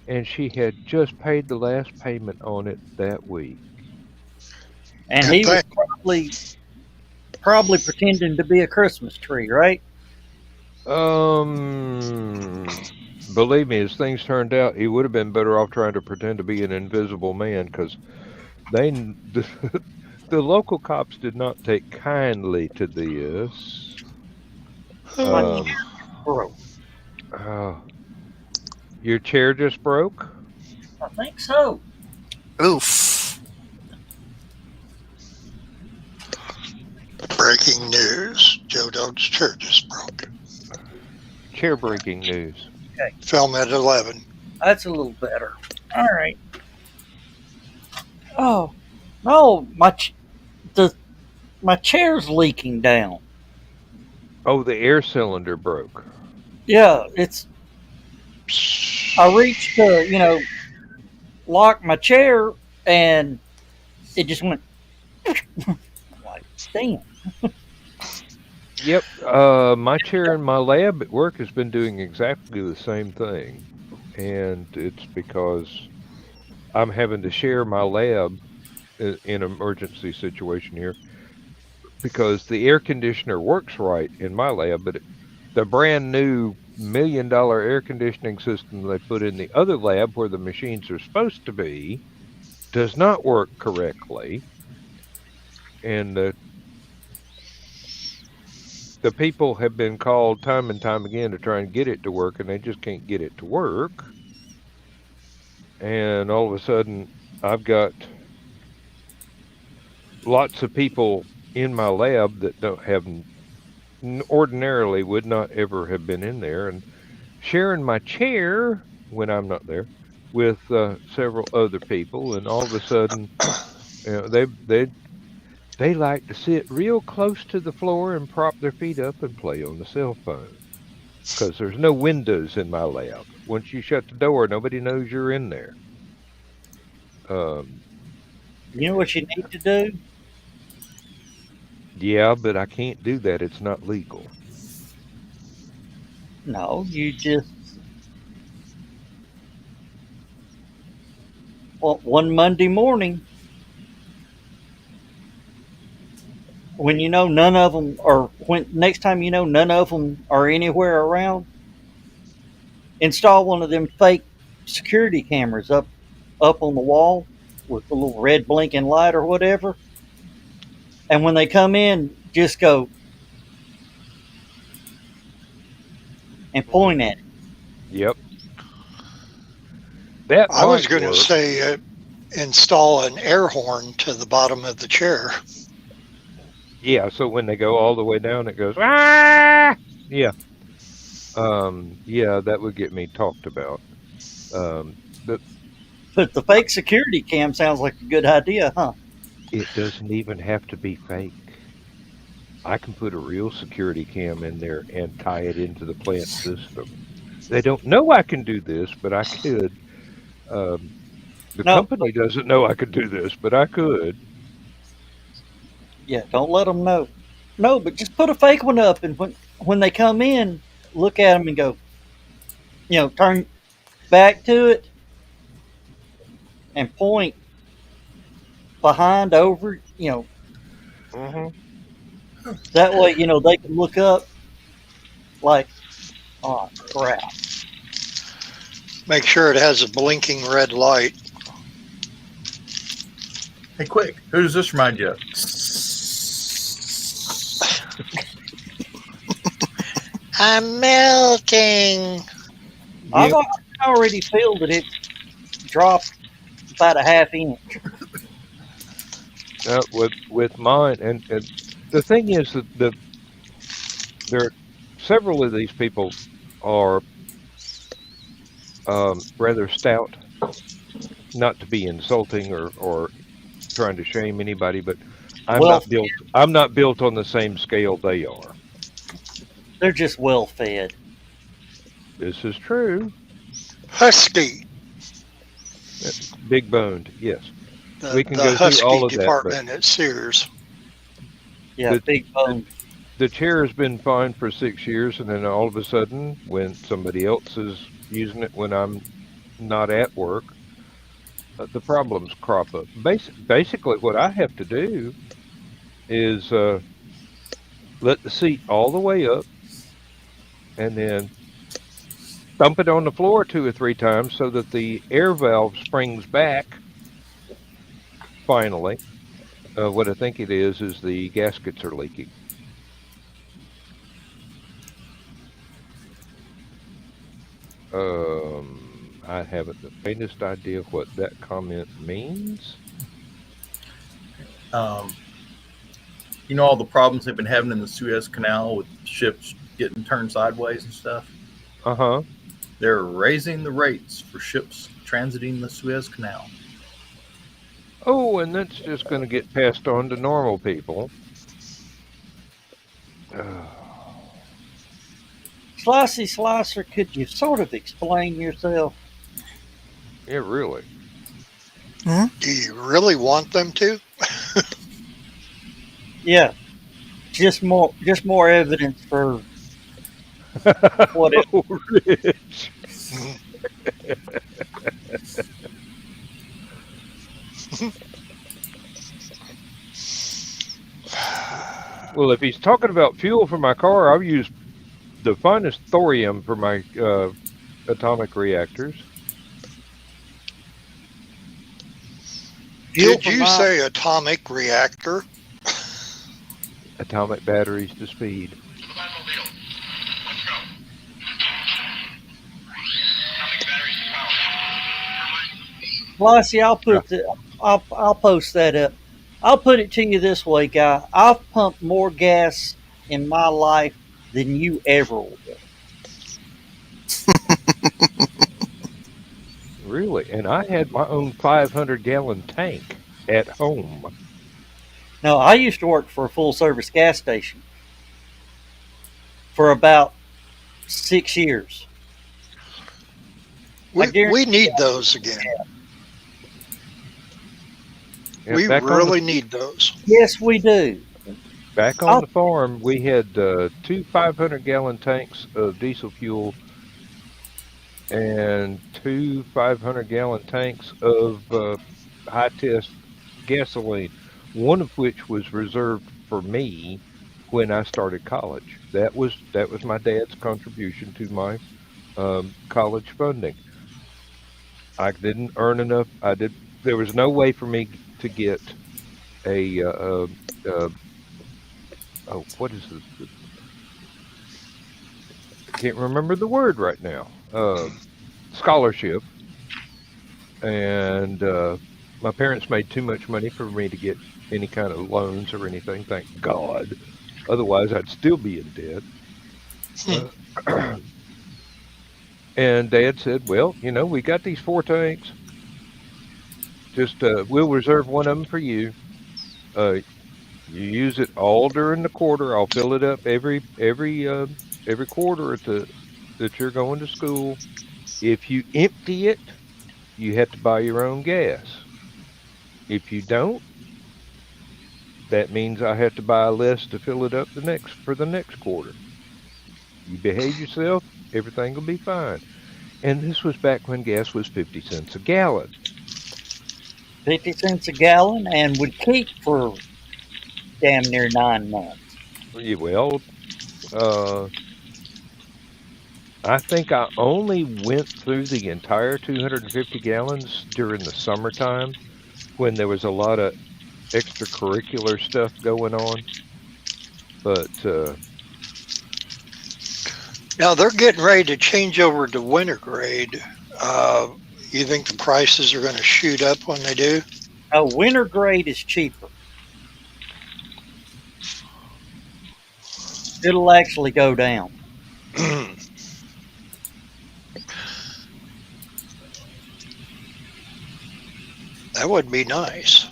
and she had just paid the last payment on it that week. And he was probably pretending to be a Christmas tree, right? Believe me, as things turned out, he would have been better off trying to pretend to be an invisible man, because the local cops did not take kindly to this. Your chair just broke? I think so. Oof. Breaking news. Joe Dog's chair just broke. Chair breaking news. Okay. Film at 11. That's a little better. All right. Oh, no, my chair's leaking down. Oh, the air cylinder broke. Yeah, I reached to, lock my chair, and it just went like, damn. Yep, my chair in my lab at work has been doing exactly the same thing, and it's because I'm having to share my lab in an emergency situation here, because the air conditioner works right in my lab, but the brand new $1 million air conditioning system they put in the other lab where the machines are supposed to be does not work correctly, and the people have been called time and time again to try and get it to work, and they just can't get it to work. And all of a sudden, I've got lots of people in my lab that ordinarily would not ever have been in there, and sharing my chair when I'm not there with several other people. And all of a sudden, they like to sit real close to the floor and prop their feet up and play on the cell phone, because there's no windows in my lab. Once you shut the door, nobody knows you're in there. You know what you need to do? Yeah, but I can't do that. It's not legal. No, you just... Well, one Monday morning, when none of them are... Next time none of them are anywhere around, install one of them fake security cameras up on the wall with a little red blinking light or whatever. And when they come in, just go and point at it. Yep. That I was might going to work. say install an air horn to the bottom of the chair. Yeah, so when they go all the way down, it goes, ah! Yeah. Yeah, that would get me talked about. But But the fake security cam sounds like a good idea, huh? it doesn't even have to be fake. I can put a real security cam in there and tie it into the plant system. They don't know I can do this, but I could. The No, company doesn't know I could do this, but I could. yeah, don't let them know. No, but just put a fake one up, and when they come in, look at them and go, turn back to it and point behind, over, Hmm. that way, they can look up like, oh crap. Make sure it has a blinking red light. Hey, quick, who does this remind you of? I'm melting. I've already feel that it dropped about a half inch. With mine, and the thing is that there are several of these people are rather stout. Not to be insulting or trying to shame anybody, but I'm not built on the same scale they are. They're just well fed. This is true. Husky. Big boned, yes. We can The go through Husky all of that, department at Sears. Yeah, big bone. The chair has been fine for 6 years, and then all of a sudden, when somebody else is using it when I'm not at work, the problems crop up. Basically, what I have to do is let the seat all the way up, and then thump it on the floor 2 or 3 times so that the air valve springs back. Finally, what I think it is the gaskets are leaking. I haven't the faintest idea what that comment means. You know all the problems they've been having in the Suez Canal with ships getting turned sideways and stuff? Uh-huh. They're raising the rates for ships transiting the Suez Canal. Oh, and that's just going to get passed on to normal people. Slicey Slicer, could you sort of explain yourself? Yeah, really. Do you really want them to? Yeah, just more evidence for what it. Oh, Rich. Well, if he's talking about fuel for my car, I'll use the finest thorium for my atomic reactors. Did you say atomic reactor? Atomic batteries to speed. Flossie, I'll post that up. I'll put it to you this way, guy. I've pumped more gas in my life than you ever will. Really? And I had my own 500-gallon tank at home. No, I used to work for a full-service gas station for about 6 years. We need those again. Yeah, We really need those. Yes, we do. Back on the farm, we had 2 500-gallon tanks of diesel fuel and 2 500-gallon tanks of high-test gasoline, one of which was reserved for me when I started college. That was my dad's contribution to my college funding. I didn't earn enough. There was no way for me to get a what is this? I can't remember the word right now. Scholarship and my parents made too much money for me to get any kind of loans or anything. Thank God. Otherwise, I'd still be in debt. And Dad said, "Well, we got these 4 tanks. Just we'll reserve one of them for you. You use it all during the quarter. I'll fill it up every quarter that you're going to school. If you empty it, you have to buy your own gas. If you don't, that means I have to buy less to fill it up for the next quarter. You behave yourself, everything will be fine." And this was back when gas was 50 cents a gallon. 50 cents a gallon and would keep for damn near 9 months. Well, I think I only went through the entire 250 gallons during the summertime when there was a lot of extracurricular stuff going on. But Now they're getting ready to change over to winter grade. You think the prices are going to shoot up when they do? Winter grade is cheaper. It'll actually go down. That would be nice.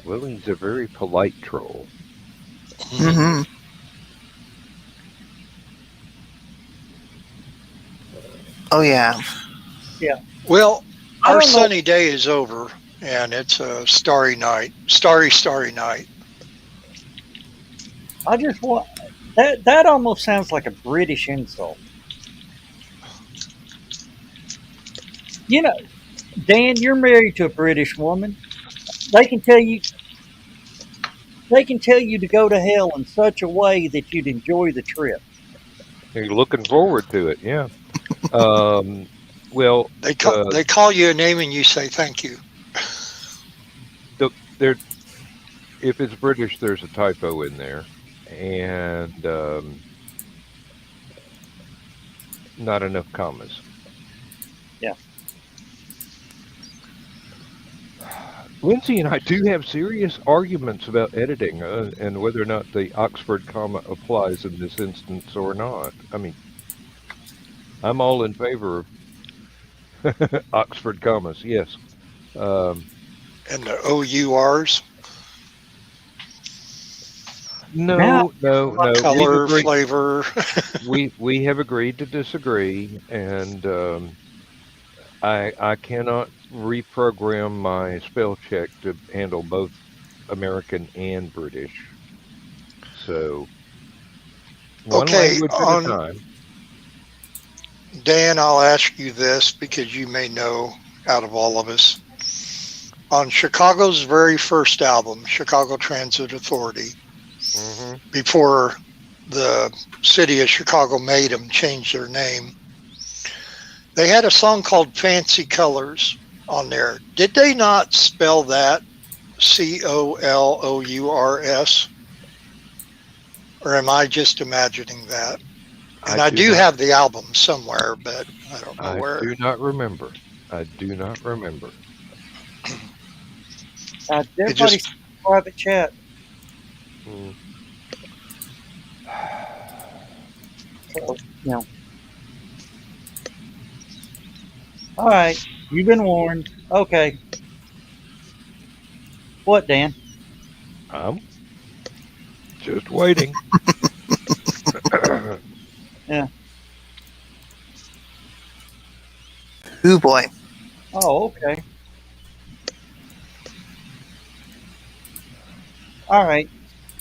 Well, he's a very polite troll. Mm-hmm. Oh yeah. Yeah. Well, our sunny day is over, and it's a starry night. Starry night. I just want that almost sounds like a British insult. Dan, you're married to a British woman. They can tell you to go to hell in such a way that you'd enjoy the trip. You're looking forward to it, yeah. Well, they call you a name and you say thank you. If it's British, there's a typo in there, and not enough commas. Yeah. Lindsay and I do have serious arguments about editing and whether or not the Oxford comma applies in this instance or not. I mean, I'm all in favor of Oxford commas, yes. And the OURs? No. Color, flavor. we have agreed to disagree, and I cannot reprogram my spell check to handle both American and British. So, one language at a time. Dan, I'll ask you this because you may know out of all of us. On Chicago's very first album, Chicago Transit Authority, before the city of Chicago made them change their name, they had a song called Fancy Colors on there. Did they not spell that COLOURS? Or am I just imagining that? And I do have the album somewhere, but I don't know where. I do not remember. Everybody's private chat. So, All right, you've been warned. Okay. What, Dan? I'm just waiting. Yeah. Ooh boy. Oh, okay. All right.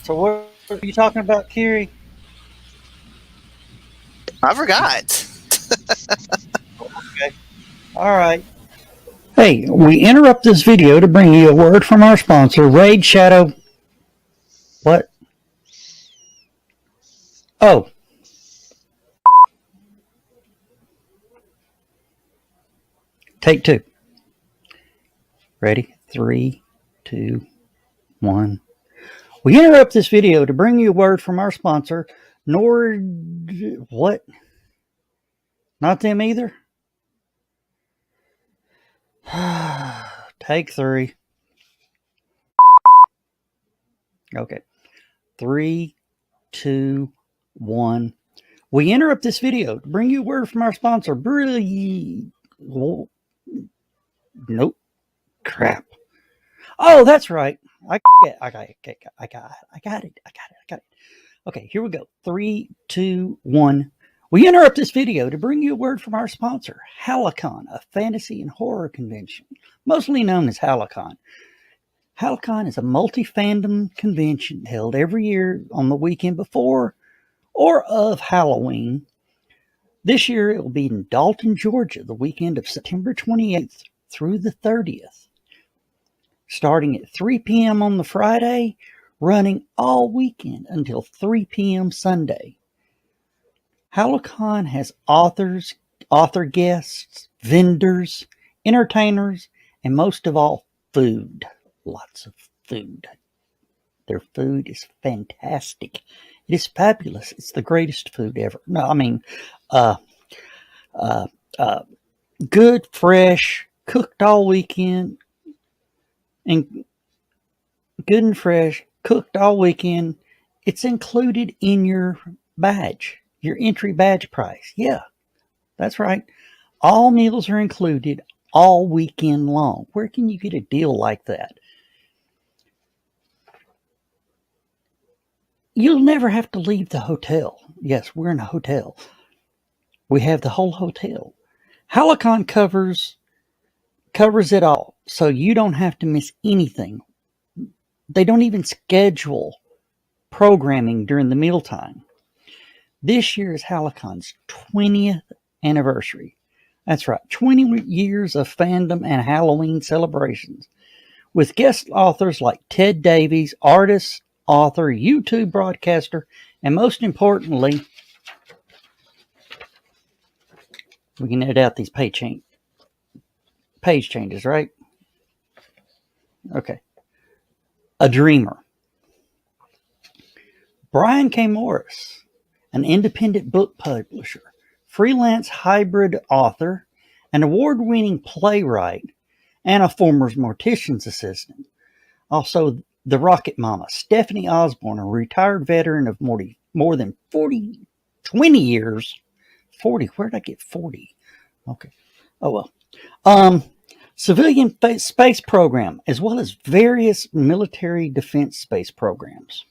So what are you talking about, Kiri? I forgot. Okay. All right. Hey, we interrupt this video to bring you a word from our sponsor, Raid Shadow. What? Oh. Take 2. Ready? 3, 2, 1. We interrupt this video to bring you a word from our sponsor, What? Not them either? Take 3. Okay. 3, 2, 1. We interrupt this video to bring you a word from our sponsor, Nope. Crap. Oh, that's right. I got it. Okay, here we go. 3, 2, 1. We interrupt this video to bring you a word from our sponsor, HallowCon, a fantasy and horror convention, mostly known as HallowCon. HallowCon is a multi-fandom convention held every year on the weekend before or of Halloween. This year it will be in Dalton, Georgia, the weekend of September 28th through the 30th. Starting at 3 p.m. on the Friday, running all weekend until 3 p.m. Sunday. HallowCon has author guests, vendors, entertainers, and most of all, food. Lots of food. Their food is fantastic. It is fabulous. It's the greatest food ever. No, I mean, good, fresh, cooked all weekend, and good and fresh, cooked all weekend. It's included in your badge. Your entry badge price. Yeah, that's right. All meals are included all weekend long. Where can you get a deal like that? You'll never have to leave the hotel. Yes, we're in a hotel. We have the whole hotel. HallowCon covers it all, so you don't have to miss anything. They don't even schedule programming during the mealtime. This year is HallowCon's 20th anniversary. That's right, 20 years of fandom and Halloween celebrations. With guest authors like Ted Davies, artist, author, YouTube broadcaster, and most importantly, we can edit out these page changes, right? Okay. A dreamer. Brian K. Morris, an independent book publisher, freelance hybrid author, an award-winning playwright, and a former mortician's assistant. Also, the Rocket Mama, Stephanie Osborne, a retired veteran of more than 20 years. 40, where did I get 40? Okay. Oh, well. Civilian space program, as well as various military defense space programs.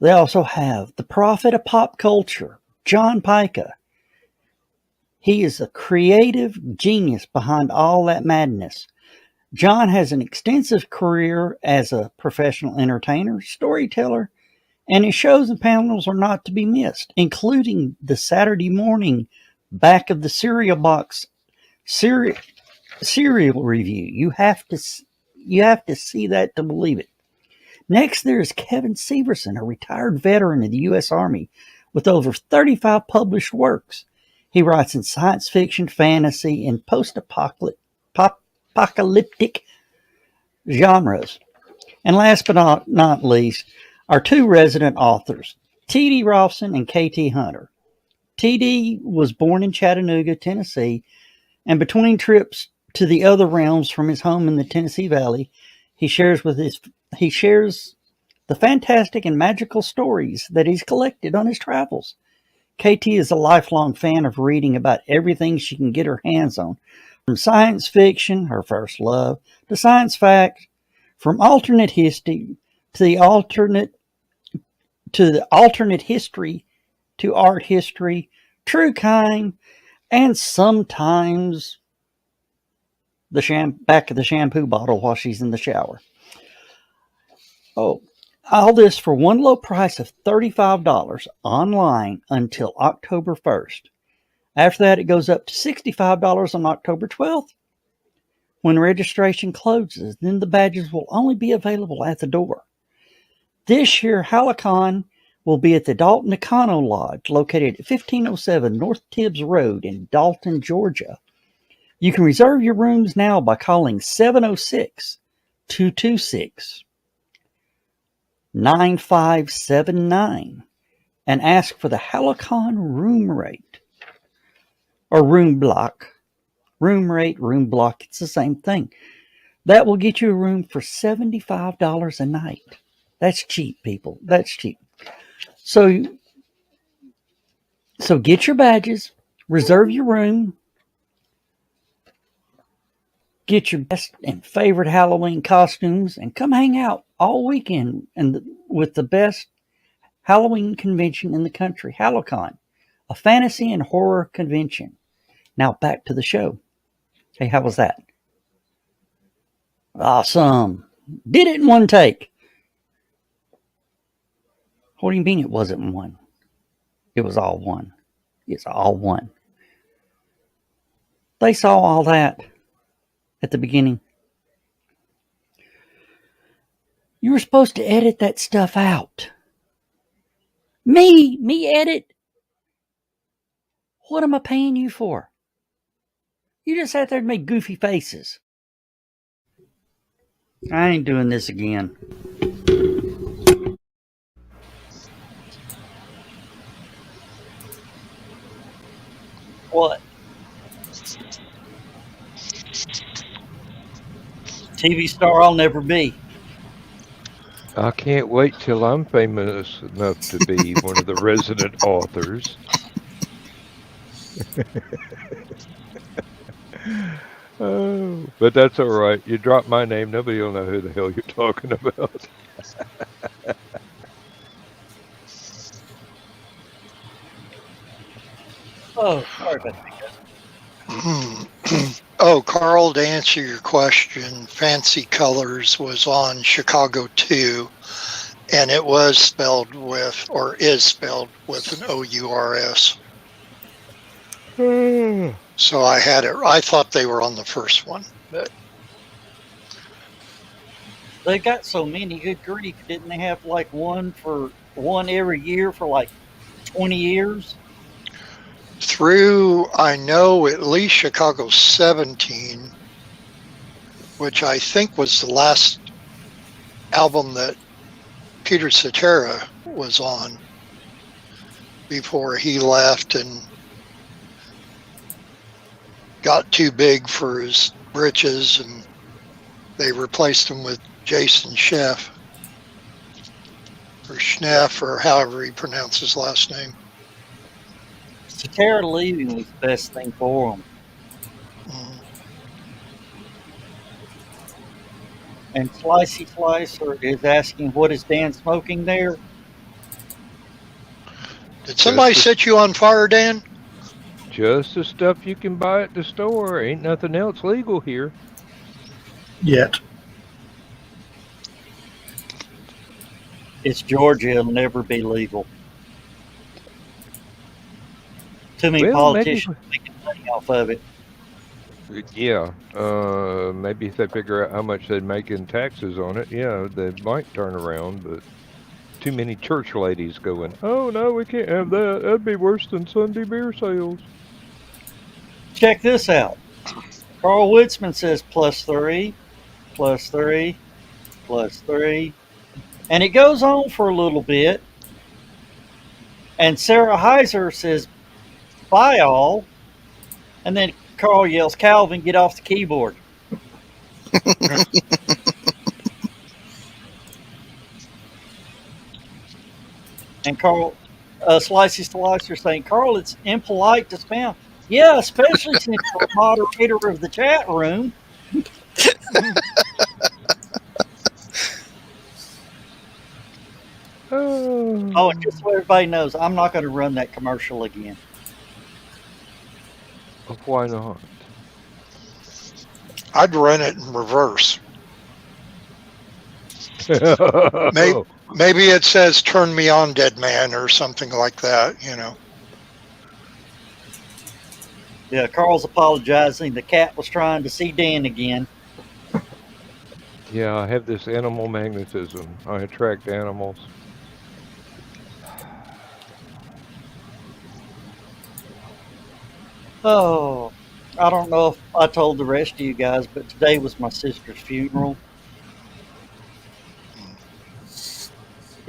They also have the prophet of pop culture, John Pica. He is a creative genius behind all that madness. John has an extensive career as a professional entertainer, storyteller, and his shows and panels are not to be missed, including the Saturday morning back of the cereal box cereal review. You have to see that to believe it. Next, there is Kevin Severson, a retired veteran of the U.S. Army with over 35 published works. He writes in science fiction, fantasy, and post-apocalyptic genres. And last but not least, our 2 resident authors, T.D. Robson and K.T. Hunter. T.D. was born in Chattanooga, Tennessee, and between trips to the other realms from his home in the Tennessee Valley, he shares the fantastic and magical stories that he's collected on his travels. KT is a lifelong fan of reading about everything she can get her hands on, from science fiction, her first love, to science fact, from alternate history to the alternate history to art history, true crime, and sometimes the back of the shampoo bottle while she's in the shower. Oh, all this for one low price of $35 online until October 1st. After that, it goes up to $65 on October 12th. When registration closes, then the badges will only be available at the door. This year, HallowCon will be at the Dalton Econo Lodge, located at 1507 North Tibbs Road in Dalton, Georgia. You can reserve your rooms now by calling 706-226-2226. 9579 and ask for the HallowCon room rate or room block. Room rate, room block, it's the same thing. That will get you a room for $75 a night. That's cheap, people. That's cheap. So get your badges, reserve your room, get your best and favorite Halloween costumes, and come hang out all weekend with the best Halloween convention in the country, HallowCon, a fantasy and horror convention. Now back to the show. Hey, how was that? Awesome. Did it in one take. What do you mean it wasn't one? It was all one. It's all one. They saw all that at the beginning. You were supposed to edit that stuff out. Me edit? What am I paying you for? You just sat there and made goofy faces. I ain't doing this again. What? TV star I'll never be. I can't wait till I'm famous enough to be one of the resident authors. Oh, but that's all right. You drop my name, nobody will know who the hell you're talking about. Oh, sorry about that. Oh, Carl, to answer your question, Fancy Colors was on Chicago 2, and it was spelled with, or is spelled with an O-U-R-S. So I had it. I thought they were on the first one, but They got so many, good grief. Didn't they have like one every year for like 20 years? through, I know, at least Chicago 17, which I think was the last album that Peter Cetera was on before he left and got too big for his britches, and they replaced him with Jason Scheff, or Schneff, or however he pronounced his last name. Cetera leaving was the best thing for them. And Slicey Slicer is asking, what is Dan smoking there? Did somebody set you on fire, Dan? Just the stuff you can buy at the store. Ain't nothing else legal here. Yet. It's Georgia. It'll never be legal. Too many politicians making money off of it. Yeah. Maybe if they figure out how much they'd make in taxes on it, yeah, they might turn around, but too many church ladies going, oh, no, we can't have that. That'd be worse than Sunday beer sales. Check this out. Carl Witzman says +3, +3, +3. And it goes on for a little bit. And Sarah Heiser says, bye all. And then Carl yells, Calvin, get off the keyboard. And Carl, Slicey Slicer saying, Carl, it's impolite to spam. Yeah, especially since you're a moderator of the chat room. Oh, and just so everybody knows, I'm not going to run that commercial again. Why not? I'd run it in reverse. Maybe it says "Turn me on, dead man" or something like that. You know. Yeah, Carl's apologizing. The cat was trying to see Dan again. Yeah, I have this animal magnetism. I attract animals. Oh, I don't know if I told the rest of you guys, but today was my sister's funeral.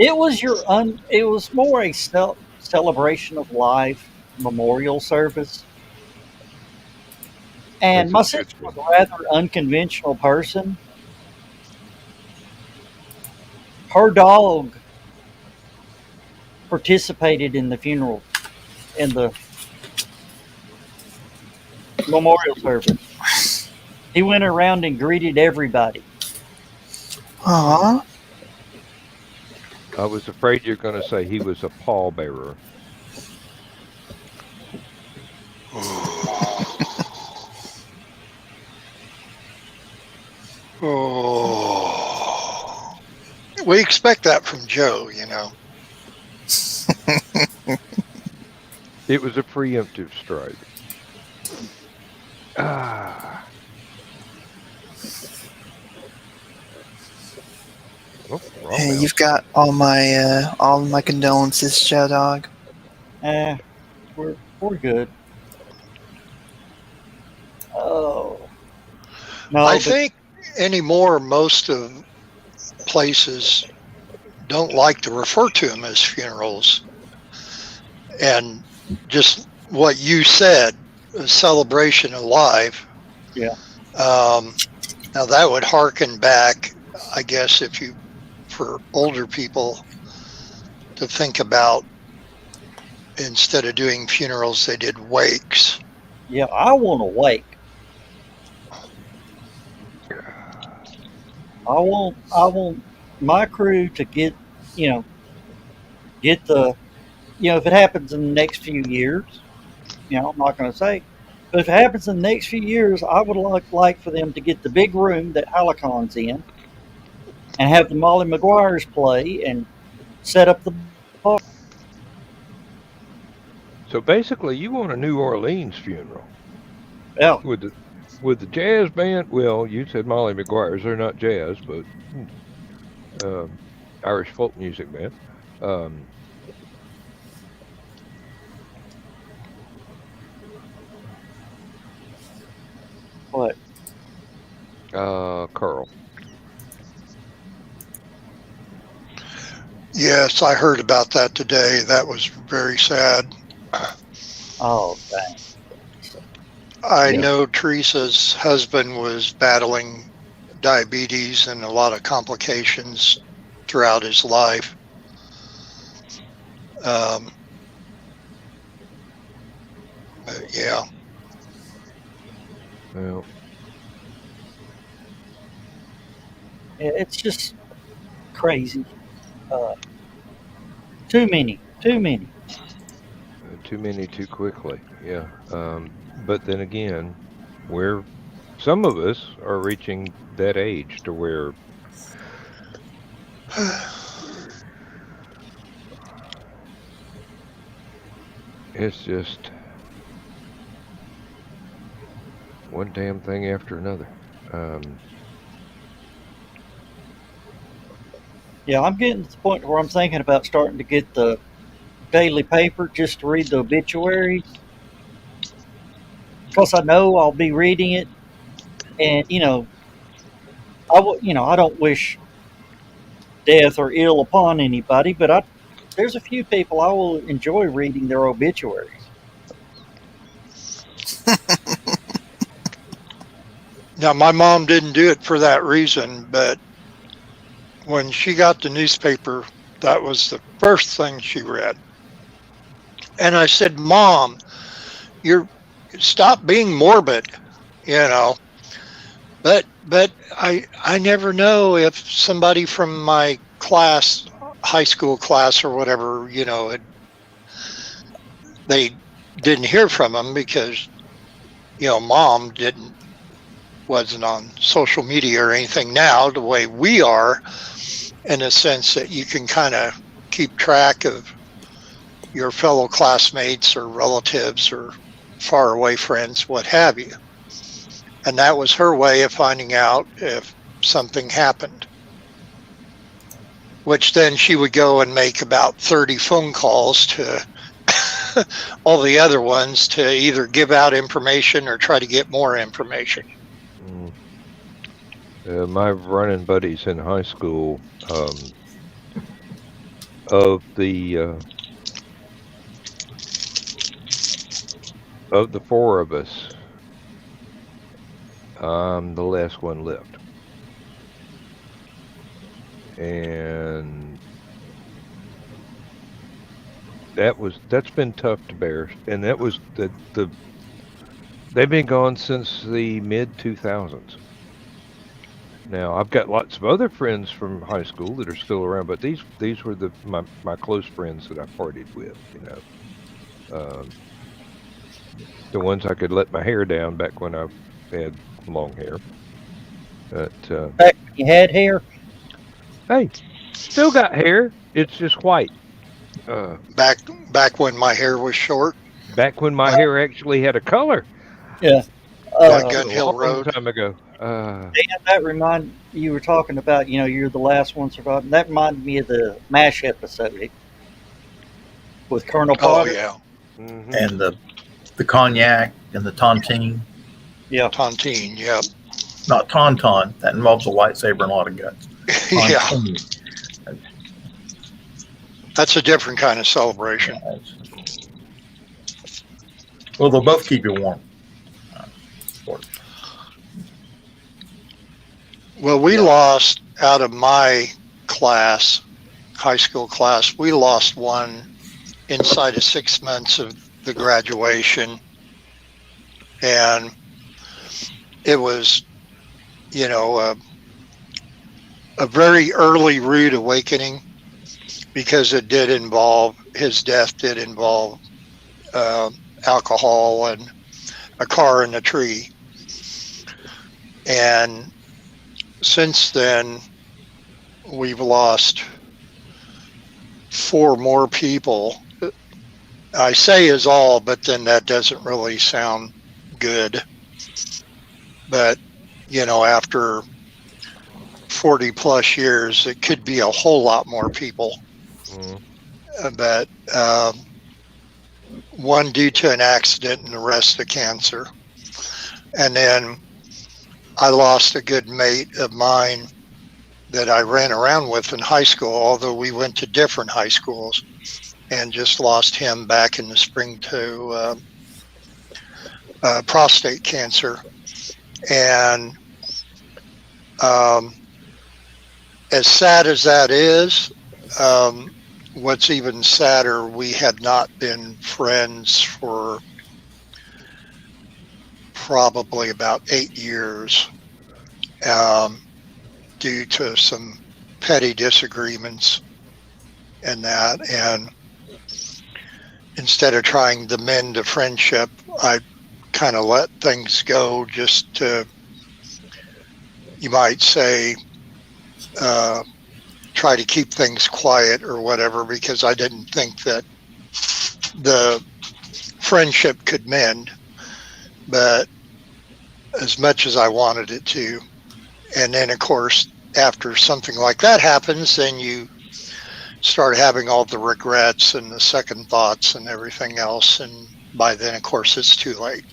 It was it was more a celebration of life memorial service. And my sister was a rather unconventional person. Her dog participated in the funeral, in the memorial service. He went around and greeted everybody. Aww. I was afraid you're going to say he was a pallbearer. Oh, we expect that from Joe, you know. It was a preemptive strike. Ah. Oh, Hey, you've got all my condolences, Joe Dog. We're good. Oh. No, I think anymore, most of places don't like to refer to them as funerals. And just what you said, a celebration of life. Yeah. Now that would harken back, I guess, for older people to think about, instead of doing funerals, they did wakes. Yeah, I want a wake. I want my crew to get the, if it happens in the next few years, I'm not going to say, but if it happens in the next few years, I would like for them to get the big room that HallowCon's in and have the Molly Maguires play and set up the bar. So basically, you want a New Orleans funeral. Yeah. With the jazz band, well, you said Molly Maguires. They're not jazz, but Irish folk music band. What? Carl. Yes, I heard about that today. That was very sad. Oh, dang. I know Teresa's husband was battling diabetes and a lot of complications throughout his life. Yeah. Well, It's just crazy. Too many. Too many too quickly. Yeah. But then again, some of us are reaching that age to where it's just one damn thing after another. Yeah, I'm getting to the point where I'm thinking about starting to get the daily paper just to read the obituaries, because I know I'll be reading it, and I don't wish death or ill upon anybody, but there's a few people I will enjoy reading their obituaries. Now, my mom didn't do it for that reason, but when she got the newspaper, that was the first thing she read. And I said, Mom, stop being morbid, But I never know if somebody from my class, high school class or whatever, they didn't hear from them because, Mom wasn't on social media or anything now the way we are, in a sense that you can kind of keep track of your fellow classmates or relatives or far away friends, what have you. And that was her way of finding out if something happened, which then she would go and make about 30 phone calls to all the other ones to either give out information or try to get more information. My running buddies in high school, of the four of us, I'm the last one left. And that's been tough to bear. And that was they've been gone since the mid 2000s. Now I've got lots of other friends from high school that are still around, but these were my close friends that I partied with, the ones I could let my hair down back when I had long hair. But Back when you had hair? hey, still got hair. It's just white. Back when my hair was short. Back when my hair actually had a color. Yeah. Gun Hill Road. Long time ago. Dan, that you were talking about, you're the last one surviving. That reminded me of the MASH episode with Colonel Potter. Oh yeah. Mm-hmm. And the cognac and the tontine. Yeah. Tontine, yep. Not tauntaun. That involves a lightsaber and a lot of guts. Yeah. Tontine. That's a different kind of celebration. Well, they'll both keep you warm. Well, we lost out of my class, high school class, we lost one inside of 6 months of the graduation. And it was, a very early rude awakening, because his death did involve alcohol and a car in a tree. And since then, we've lost 4 more people. I say is all, but then that doesn't really sound good. But, after 40 plus years, it could be a whole lot more people. Mm. But one due to an accident and the rest of cancer. And then I lost a good mate of mine that I ran around with in high school, although we went to different high schools, and just lost him back in the spring to prostate cancer. And as sad as that is, what's even sadder, we had not been friends for probably about 8 years, due to some petty disagreements and that. And instead of trying to mend a friendship, I kind of let things go, just to, you might say, try to keep things quiet or whatever, because I didn't think that the friendship could mend, but as much as I wanted it to. And then, of course, after something like that happens, then you start having all the regrets and the second thoughts and everything else. And by then, of course, it's too late.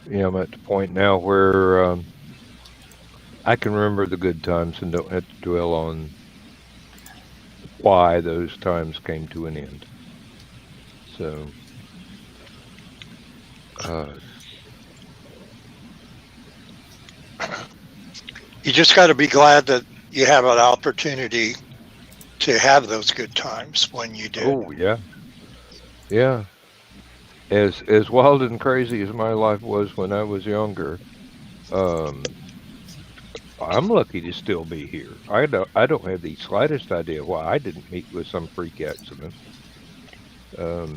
Yeah, I'm at the point now where I can remember the good times and don't have to dwell on why those times came to an end. So, you just got to be glad that you have an opportunity to have those good times when you do. Oh yeah, yeah. As wild and crazy as my life was when I was younger, I'm lucky to still be here. I don't have the slightest idea why I didn't meet with some freak accident. Well,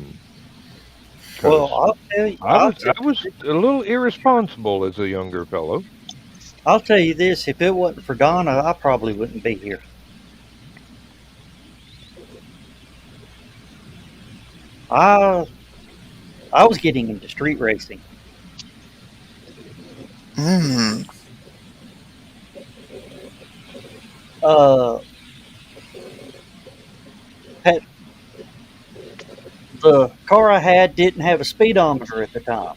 I'll tell you, I was a little irresponsible as a younger fellow. I'll tell you this: if it wasn't for Donna, I probably wouldn't be here. I was getting into street racing. The car I had didn't have a speedometer at the time,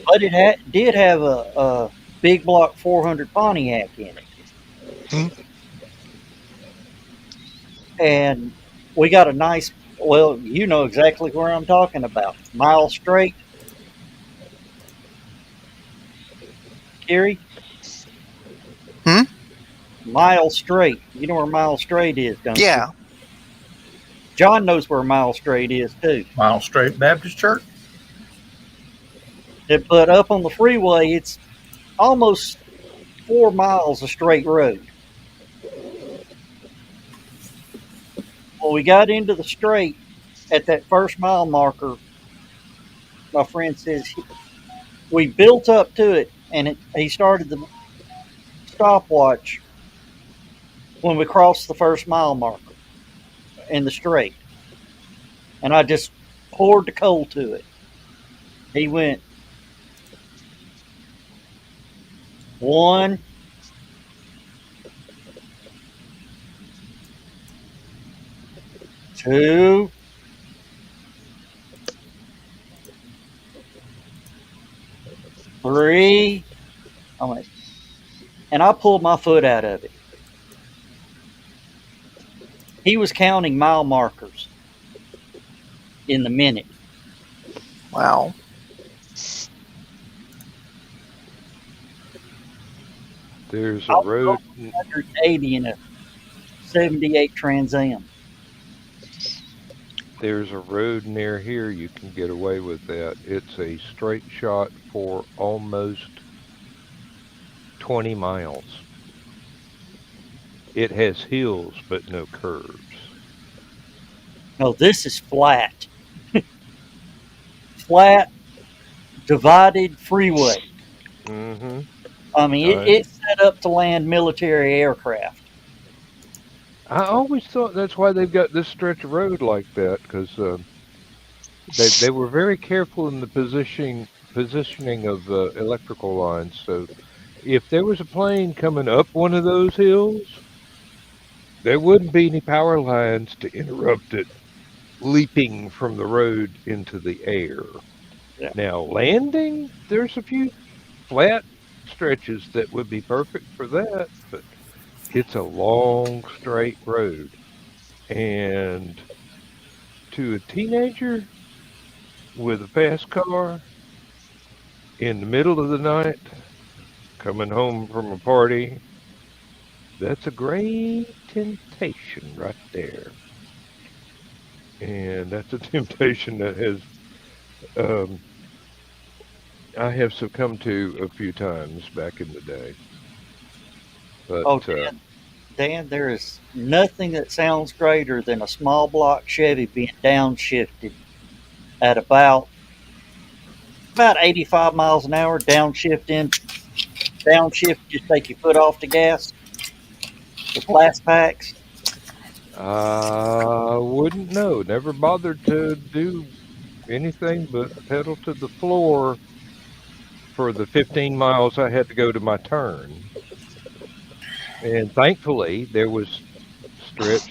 but it did have a big block 400 Pontiac in it. Hmm. And we got a nice, well, you know exactly where I'm talking about. Mile Straight. Kerry? Hmm? Mile Straight. You know where Mile Straight is, don't you? Yeah. John knows where Mile Straight is, too. Mile Straight Baptist Church. But up on the freeway, it's almost 4 miles of straight road. Well, we got into the straight at that first mile marker. My friend says we built up to it, and he started the stopwatch when we crossed the first mile marker in the straight. And I just poured the coal to it. He went 1, 2, 3. I went, and I pulled my foot out of it. He was counting mile markers in the minute. Wow. There's a road. 180 in a 78 Trans Am. There's a road near here you can get away with that. It's a straight shot for almost 20 miles. It has hills but no curves. No, this is flat. Flat, divided freeway. Mm-hmm. I mean, it's set up to land military aircraft. I always thought that's why they've got this stretch of road like that, because they were very careful in the positioning of electrical lines. So if there was a plane coming up one of those hills, there wouldn't be any power lines to interrupt it leaping from the road into the air. Yeah. Now, landing, there's a few flat stretches that would be perfect for that, but it's a long, straight road. And to a teenager with a fast car in the middle of the night, coming home from a party, that's a great temptation right there. And that's a temptation that has I have succumbed to a few times back in the day. But Oh, Dan, there is nothing that sounds greater than a small block Chevy being downshifted at about 85 miles an hour. Downshift, just take your foot off the gas. The blast packs. I wouldn't know. Never bothered to do anything but pedal to the floor for the 15 miles I had to go to my turn. And thankfully, there was stretch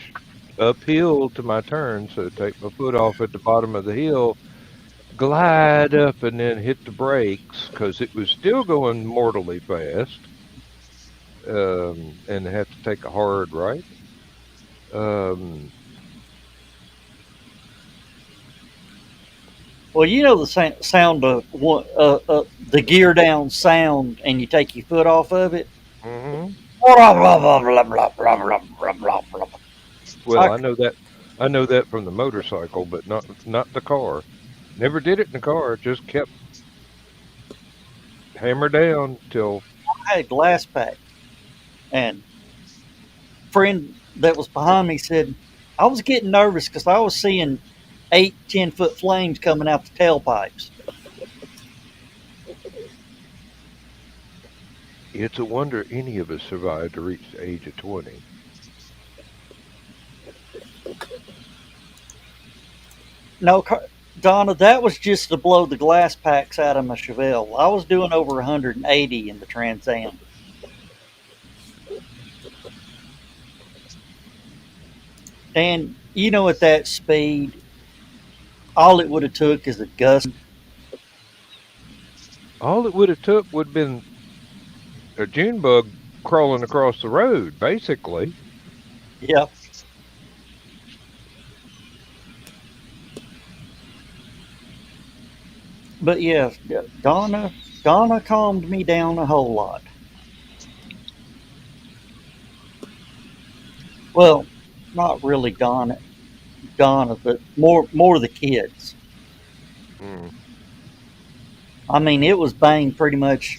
uphill to my turn, so take my foot off at the bottom of the hill, glide up, and then hit the brakes because it was still going mortally fast, and had to take a hard right. Well, you know the sound of the gear down sound, and you take your foot off of it. Mm-hmm. Well, I know that. I know that from the motorcycle, but not the car. Never did it in the car. Just kept hammer down till I had glass pack, and a friend that was behind me said I was getting nervous because I was seeing 8-10 foot flames coming out the tailpipes. It's a wonder any of us survived to reach the age of 20. No, Donna, that was just to blow the glass packs out of my Chevelle. I was doing over 180 in the Trans Am. And you know, at that speed, all it would have took is a gust. All it would have took would have been a June bug crawling across the road, basically. Yep. But yeah, Donna calmed me down a whole lot. Well, not really Donna, but more the kids. Mm. I mean, it was bang pretty much.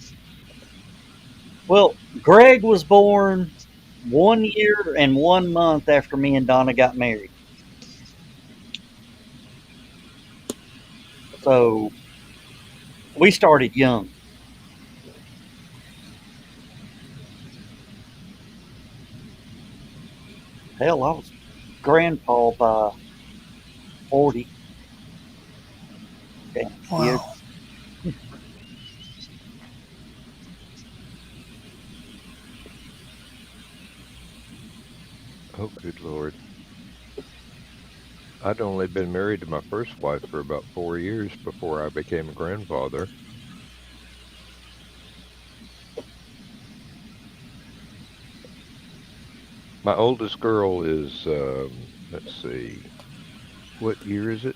Well, Greg was born 1 year and 1 month after me and Donna got married. So we started young. Hell, I was grandpa by 40. Damn, Wow. Oh, good Lord. I'd only been married to my first wife for about 4 years before I became a grandfather. My oldest girl is, let's see, what year is it?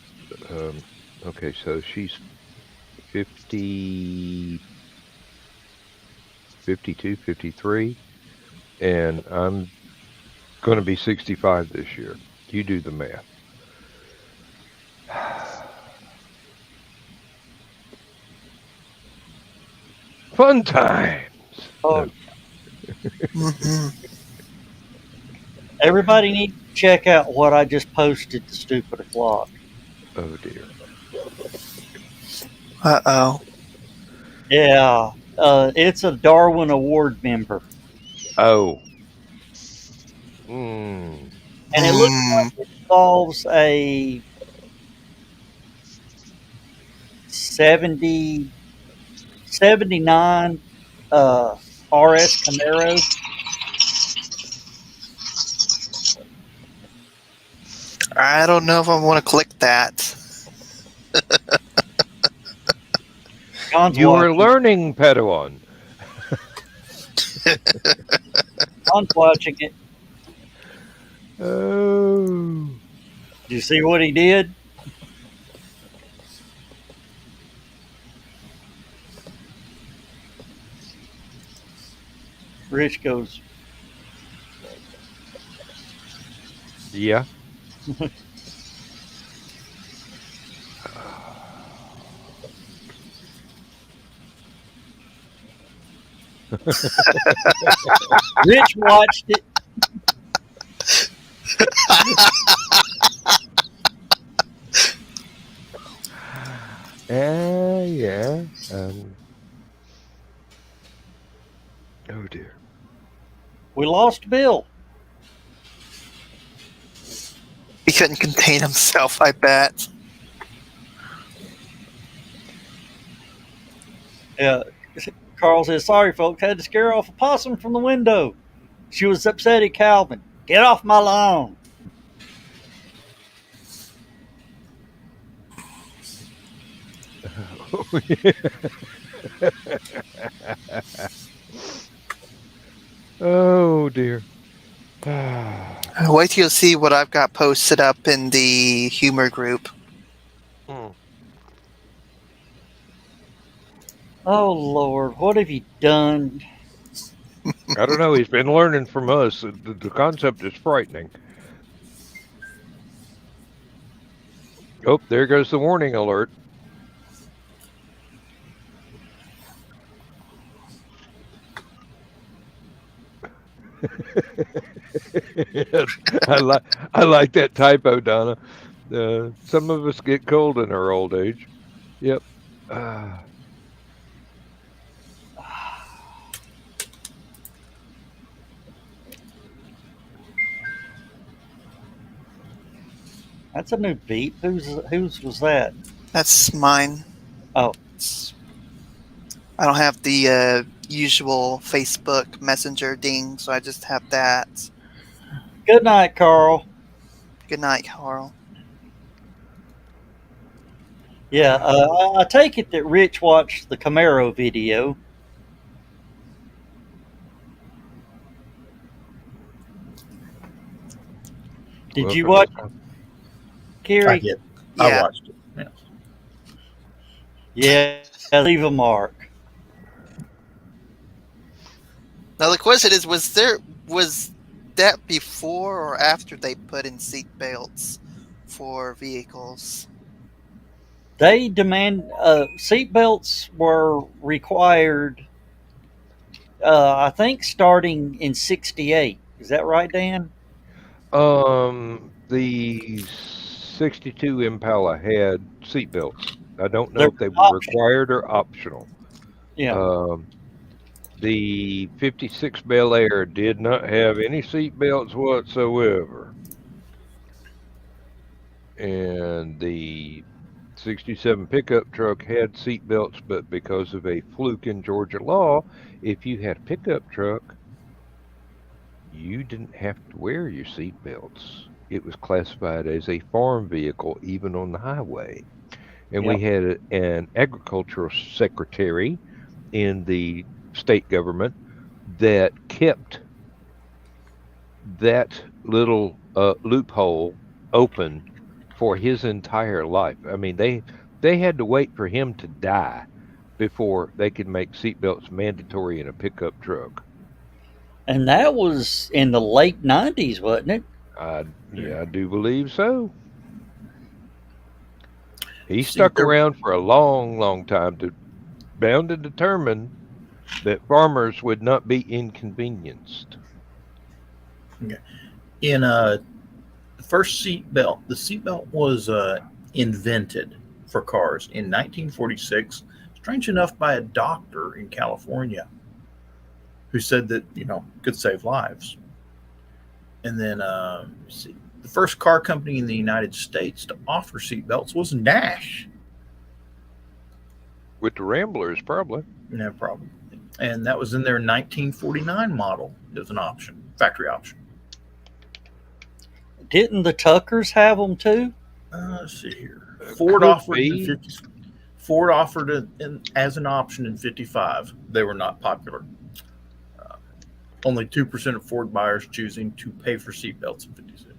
Okay, so she's 50, 52, 53, and I'm going to be 65 this year. You do the math. Fun times. Oh, Hmm. everybody need to check out what I just posted to Stupid O'Clock. Oh dear. Uh-oh. Yeah, it's a Darwin Award member, Oh. Mm. and it looks like it involves a 79 RS Camaro. I don't know if I want to click that. John's You were watching. learning, Padawan. John's watching it. Oh. Did you see what he did? Rich goes, Yeah. Rich watched it. Yeah. Oh dear. We lost Bill. He couldn't contain himself, I bet. Yeah. Carl says, sorry, folks, had to scare off a possum from the window. She was upset at Calvin. Get off my lawn. Oh, yeah. Oh dear. Wait till you see what I've got posted up in the humor group. Oh, Lord, what have you done? I don't know. He's been learning from us. The concept is frightening. Oh, there goes the warning alert. I like that typo, Donna. Some of us get cold in our old age. Yep. That's a new beat. Whose was that? That's mine. Oh. I don't have the usual Facebook Messenger ding, so I just have that. Good night, Carl. Good night, Carl. Yeah, I take it that Rich watched the Camaro video. Did Well, you for watch this one, I Kerry? did. I Yeah. watched it. Yes. Yeah, leave a mark. Now the question is, was that before or after they put in seat belts for vehicles? They demand seatbelts were required. I think starting in '68. Is that right, Dan? the 62 Impala had seatbelts. I don't know They're if they were optional. required or optional. Yeah, Um, the 56 Bel Air did not have any seatbelts whatsoever. And the 67 pickup truck had seatbelts, but because of a fluke in Georgia law, if you had a pickup truck, you didn't have to wear your seatbelts. It was classified as a farm vehicle, even on the highway. And yeah. we had an agricultural secretary in the state government that kept that little loophole open for his entire life. I mean, they had to wait for him to die before they could make seatbelts mandatory in a pickup truck. And that was in the late '90s, wasn't it? Yeah, I do believe so. He See, stuck around for a long, long time to bound and determined that farmers would not be inconvenienced. in the first seat belt, the seat belt was invented for cars in 1946. Strange enough, by a doctor in California who said that could save lives. And then see, the first car company in the United States to offer seat belts was Nash. With the Ramblers, probably. No problem. And that was in their 1949 model as an option, factory option. Didn't the Tuckers have them too? Let's see here. Ford Could offered be. in 50, Ford offered it as an option in 55. They were not popular. Only 2% of Ford buyers choosing to pay for seatbelts in 56.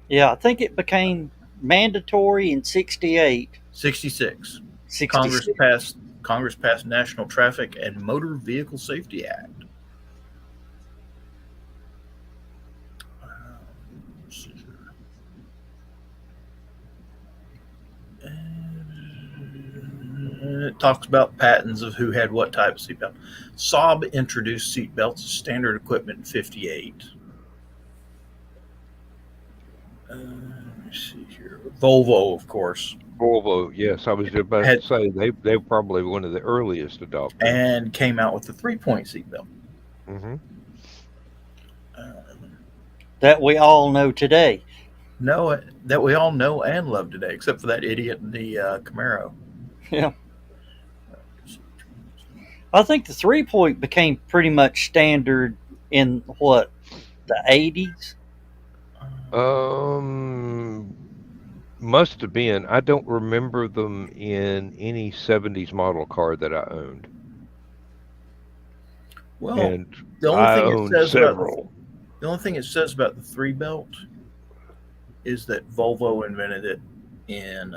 Yeah, I think it became mandatory in '68. 66. 66. Congress passed National Traffic and Motor Vehicle Safety Act. Let's see here. And it talks about patents of who had what type of seatbelt. Saab introduced seatbelts as standard equipment in 58. Let me see here. Volvo, of course, Volvo, yes, I was about to say they were probably one of the earliest adopters. and came out with the 3-point seatbelt. Hmm. That we all know today. That we all know and love today, except for that idiot in the Camaro. Yeah. I think the 3-point became pretty much standard in what, the '80s? Must have been. I don't remember them in any 70s model car that I owned. Well, And the only I thing it owned says several. the only thing it says about the 3-belt is that Volvo invented it in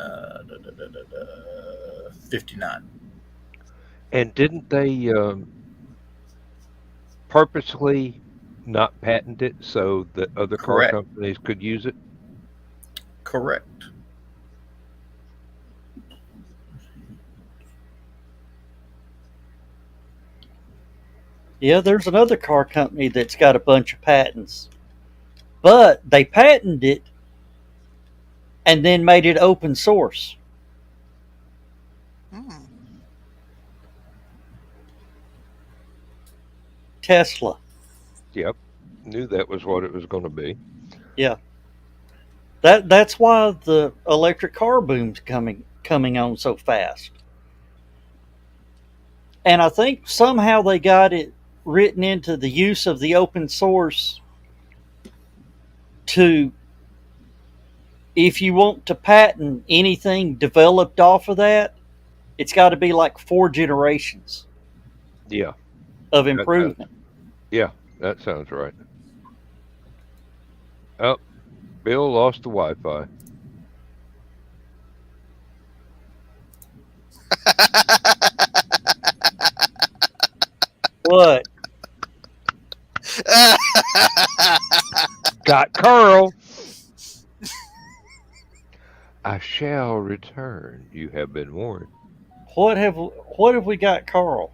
59. And didn't they purposely not patent it so that other car Correct. companies could use it? Correct. Yeah, there's another car company that's got a bunch of patents. But they patented it and then made it open source. Hmm. Tesla. Yep. Knew that was what it was going to be. Yeah. That's why the electric car boom's coming on so fast. And I think somehow they got it written into the use of the open source to if you want to patent anything developed off of that, it's got to be like 4 generations Yeah. of improvement. That sounds right. Oh, Bill lost the Wi-Fi. What? Got Carl. I shall return. You have been warned. What have we got, Carl?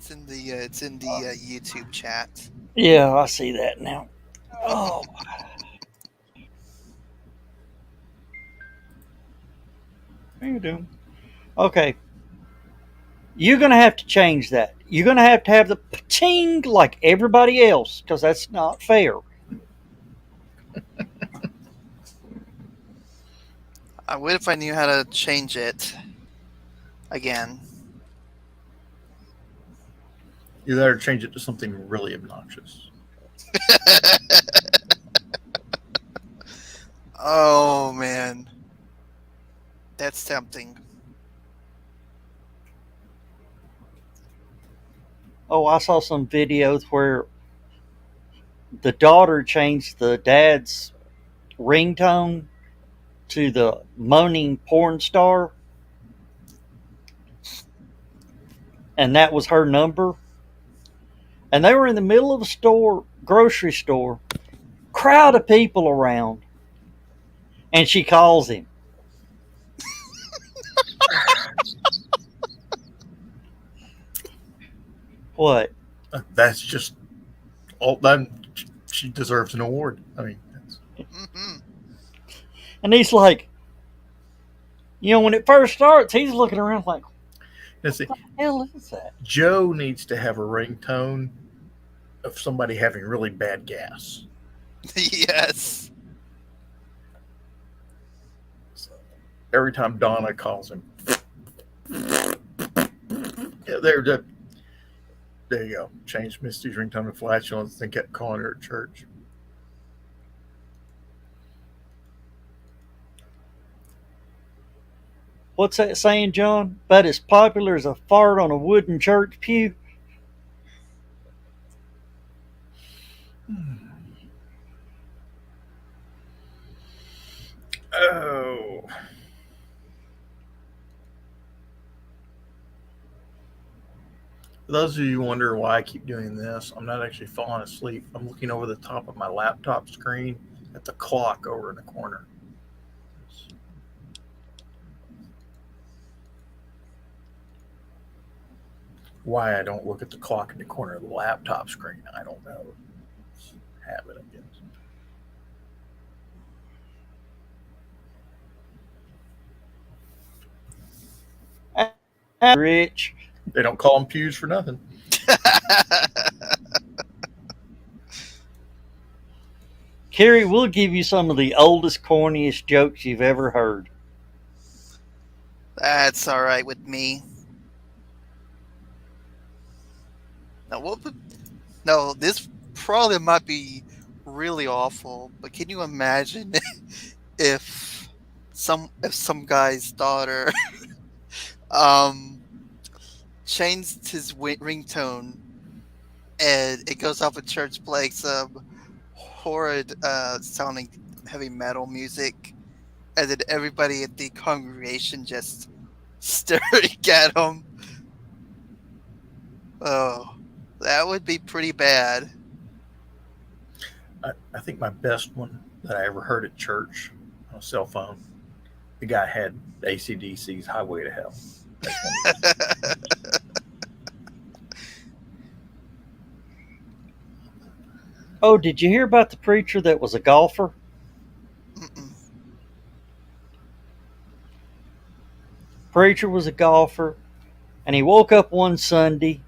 It's in the YouTube chat. Yeah, I see that now. Oh. How you doing? Okay. You're going to have to change that. You're going to have the pa-ching like everybody else, because that's not fair. I would if I knew how to change it again. You better change it to something really obnoxious. Oh, man. That's tempting. Oh, I saw some videos where the daughter changed the dad's ringtone to the moaning porn star, and that was her number. And they were in the middle of a store, grocery store, crowd of people around, and she calls him. What? That's just all. That she deserves an award. I mean, Mm-hmm. And he's like, when it first starts, he's looking around like, let's see. what the hell is that? Joe needs to have a ringtone of somebody having really bad gas. Yes. So every time Donna calls him, yeah, there you go. Changed Misty's ringtone to flatulence and kept calling her at church. What's that saying, John? About as popular as a fart on a wooden church pew? Oh. For those of you who wonder why I keep doing this, I'm not actually falling asleep. I'm looking over the top of my laptop screen at the clock over in the corner. Why I don't look at the clock in the corner of the laptop screen, I don't know. It's a habit, I guess. Rich. They don't call them pews for nothing. Carrie, we'll give you some of the oldest, corniest jokes you've ever heard. That's all right with me. No, this probably might be really awful, but can you imagine if some guy's daughter changed his ringtone and it goes off a church playing some horrid sounding heavy metal music, and then everybody at the congregation just staring at him? Oh, that would be pretty bad. I think my best one that I ever heard at church on a cell phone, the guy had AC/DC's Highway to Hell. Oh, did you hear about the preacher that was a golfer? Mm-mm. Preacher was a golfer, and he woke up one Sunday,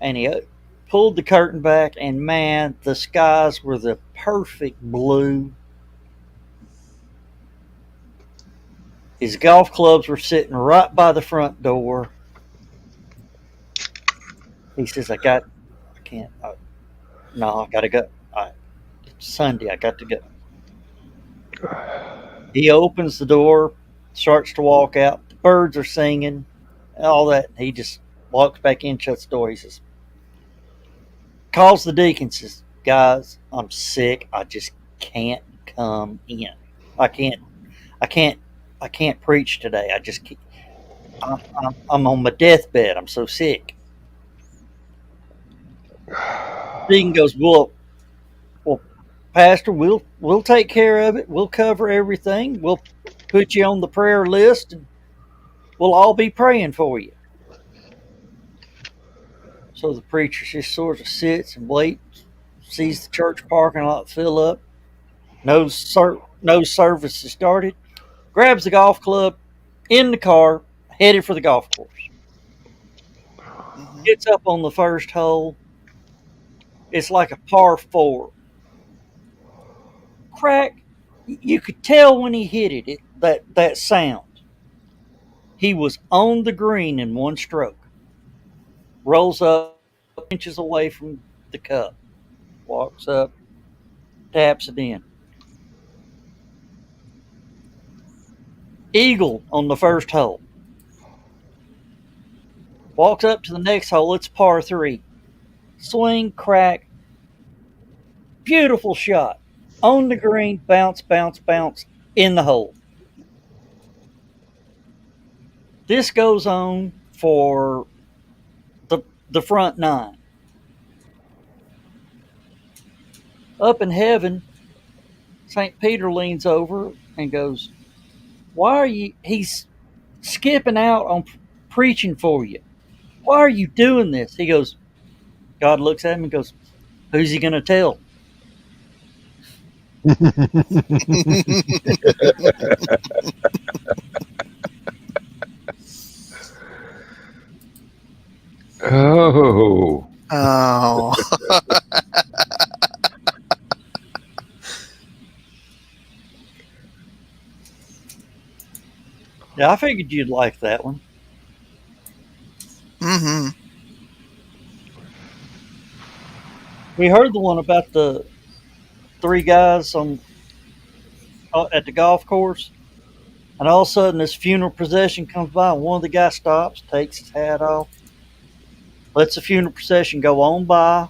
and he pulled the curtain back, and man, the skies were the perfect blue. His golf clubs were sitting right by the front door. He says, I can't. No, I got to go. It's Sunday, I got to go. He opens the door, starts to walk out. The birds are singing, all that. He just walks back in, shuts the door. He says, calls the deacon, says, guys, I'm sick. I just can't come in. I can't. I can't. I can't preach today. I just can't. I'm on my deathbed. I'm so sick. Deacon goes, well, Pastor, we'll take care of it. We'll cover everything. We'll put you on the prayer list, and we'll all be praying for you. So the preacher just sort of sits and waits, sees the church parking lot fill up, knows service has started, grabs the golf club in the car, headed for the golf course. Gets up on the first hole. It's like a par 4. Crack. You could tell when he hit it, that sound. He was on the green in one stroke. Rolls up, inches away from the cup. Walks up, taps it in. Eagle on the first hole. Walks up to the next hole. It's par 3. Swing, crack. Beautiful shot. On the green, bounce, bounce, bounce, in the hole. This goes on for the front 9. Up in heaven, St. Peter leans over and goes, why are you, he's skipping out on preaching for you. Why are you doing this? He goes, God looks at him and goes, who's he going to tell? Oh. Oh. Yeah, I figured you'd like that one. Mm-hmm. We heard the one about the 3 guys at the golf course, and all of a sudden this funeral procession comes by, and one of the guys stops, takes his hat off, lets the funeral procession go on by,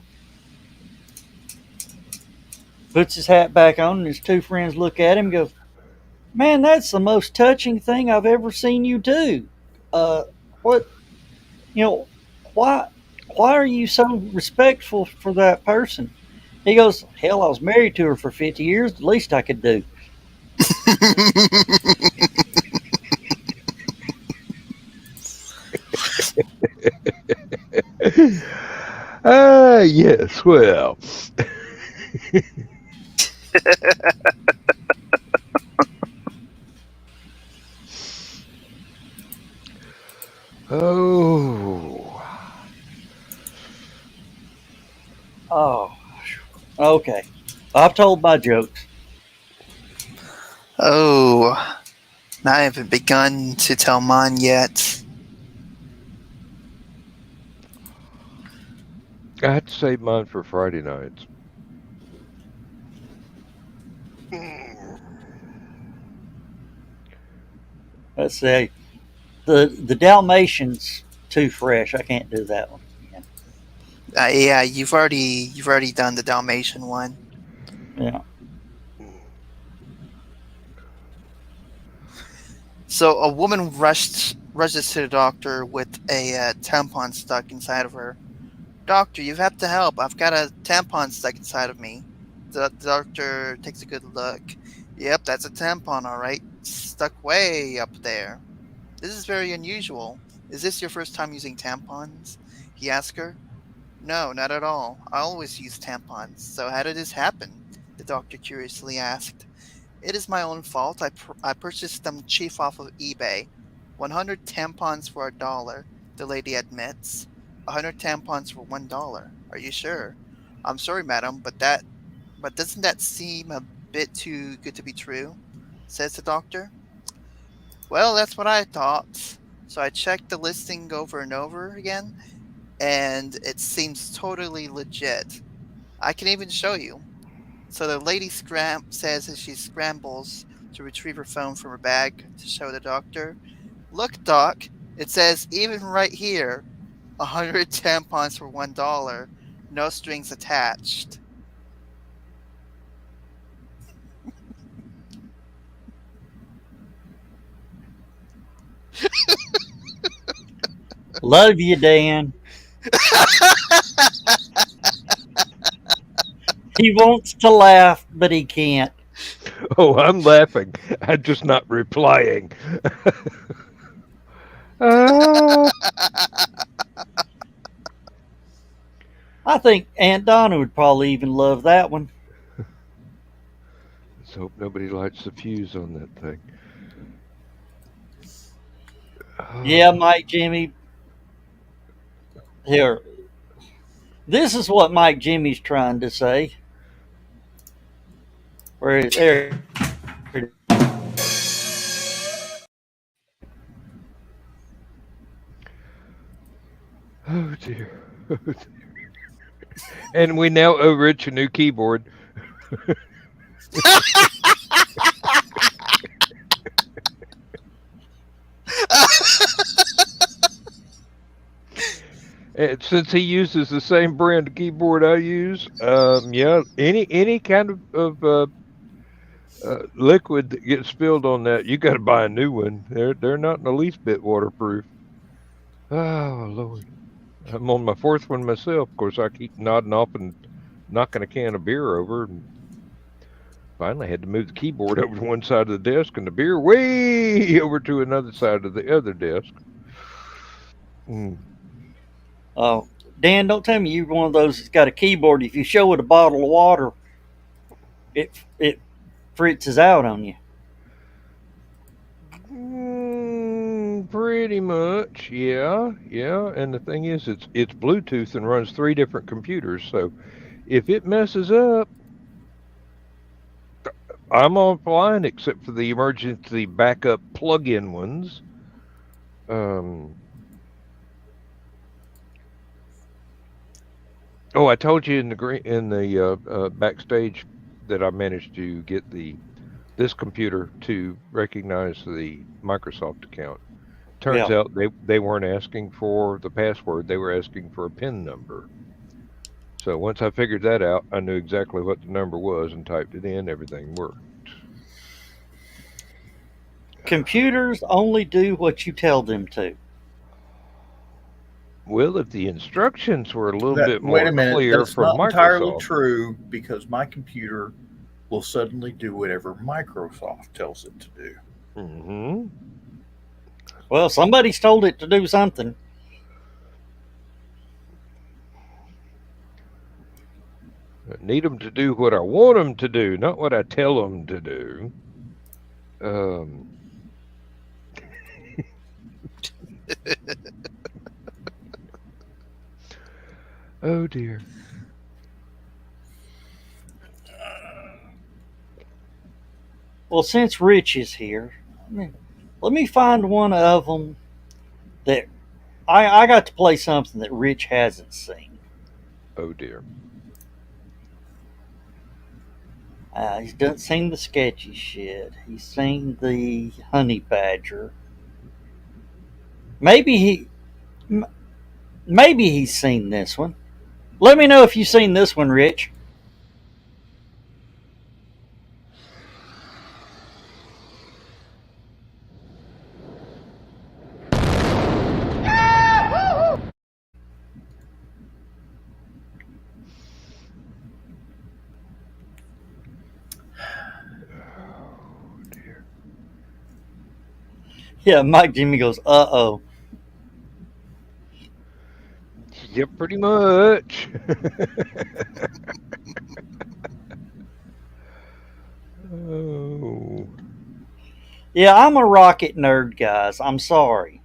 puts his hat back on, and his 2 friends look at him and go, man, that's the most touching thing I've ever seen you do. What, why are you so respectful for that person? He goes, hell, I was married to her for 50 years. The least I could do. Yes, well. Oh, okay. I've told my jokes. Oh, I haven't begun to tell mine yet. I had to save mine for Friday nights. Let's say the Dalmatians too fresh. I can't do that one. Yeah, you've already done the Dalmatian one. Yeah. So a woman rushes to the doctor with a tampon stuck inside of her. Doctor, you have to help. I've got a tampon stuck inside of me. The doctor takes a good look. Yep, that's a tampon, all right. Stuck way up there. This is very unusual. Is this your first time using tampons? He asked her. No, not at all. I always use tampons. So how did this happen? The doctor curiously asked. It is my own fault. I purchased them cheap off of eBay. 100 tampons for $1, the lady admits. 100 tampons for $1. Are you sure? I'm sorry, madam, but doesn't that seem a bit too good to be true? Says the doctor. Well, that's what I thought. So I checked the listing over and over again, and it seems totally legit. I can even show you. So the lady says as she scrambles to retrieve her phone from her bag to show the doctor, "Look, Doc, it says even right here, 100 tampons for $1, no strings attached." Love you, Dan. He wants to laugh, but he can't. Oh, I'm laughing. I'm just not replying. Ah. I think Aunt Donna would probably even love that one. Let's hope nobody lights the fuse on that thing. Yeah, Mike Jimmy. Here. This is what Mike Jimmy's trying to say. Where is there? Oh dear. Oh dear. And we now owe Rich a new keyboard. And since he uses the same brand of keyboard I use, yeah, any kind of liquid that gets spilled on that, you got to buy a new one. They're not in the least bit waterproof. Oh Lord, I'm on my fourth one myself. Of course, I keep nodding off and knocking a can of beer over. And finally, I had to move the keyboard over to one side of the desk and the beer way over to another side of the other desk. Oh, Dan, don't tell me you're one of those that's got a keyboard. If you show it a bottle of water, it fritzes out on you. Pretty much, yeah. And the thing is, it's Bluetooth and runs 3 different computers. So if it messes up, I'm offline except for the emergency backup plug-in ones. Oh, I told you in the backstage that I managed to get this computer to recognize the Microsoft account. Turns out they weren't asking for the password; they were asking for a PIN number. So once I figured that out, I knew exactly what the number was and typed it in. Everything worked. Computers only do what you tell them to. Well, if the instructions were a little bit more Wait a minute, clear that's from not entirely Microsoft. true, because my computer will suddenly do whatever Microsoft tells it to do. Mm-hmm. Well, somebody's told it to do something. I need them to do what I want them to do, not what I tell them to do. Oh dear. Well, since Rich is here, let me find one of them that I got to play something that Rich hasn't seen. Oh dear. He's done seen the sketchy shit. He's seen the honey badger. Maybe he's seen this one. Let me know if you've seen this one, Rich. Yeah, Mike Jimmy goes, uh-oh. Yep, pretty much. Oh. Yeah, I'm a rocket nerd, guys. I'm sorry.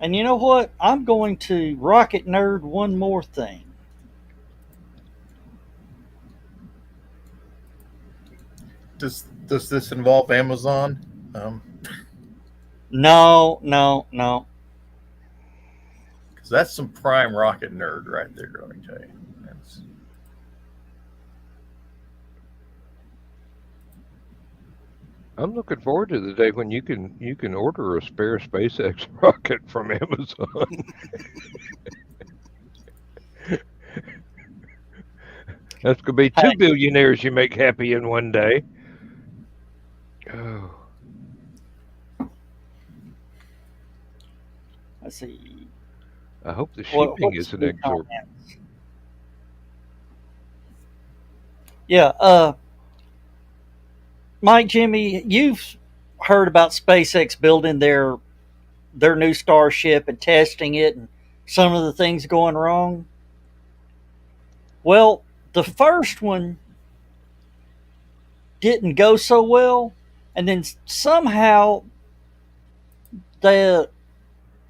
And you know what? I'm going to rocket nerd one more thing. Does this involve Amazon? No. Because that's some prime rocket nerd right there, let me tell you. That's... I'm looking forward to the day when you can order a spare SpaceX rocket from Amazon. That's gonna be two billionaires you make happy in one day. Oh. Let's see. I hope the shipping isn't exorbitant. Yeah, Mike, Jimmy, you've heard about SpaceX building their new Starship and testing it and some of the things going wrong. Well, the first one didn't go so well, and then somehow the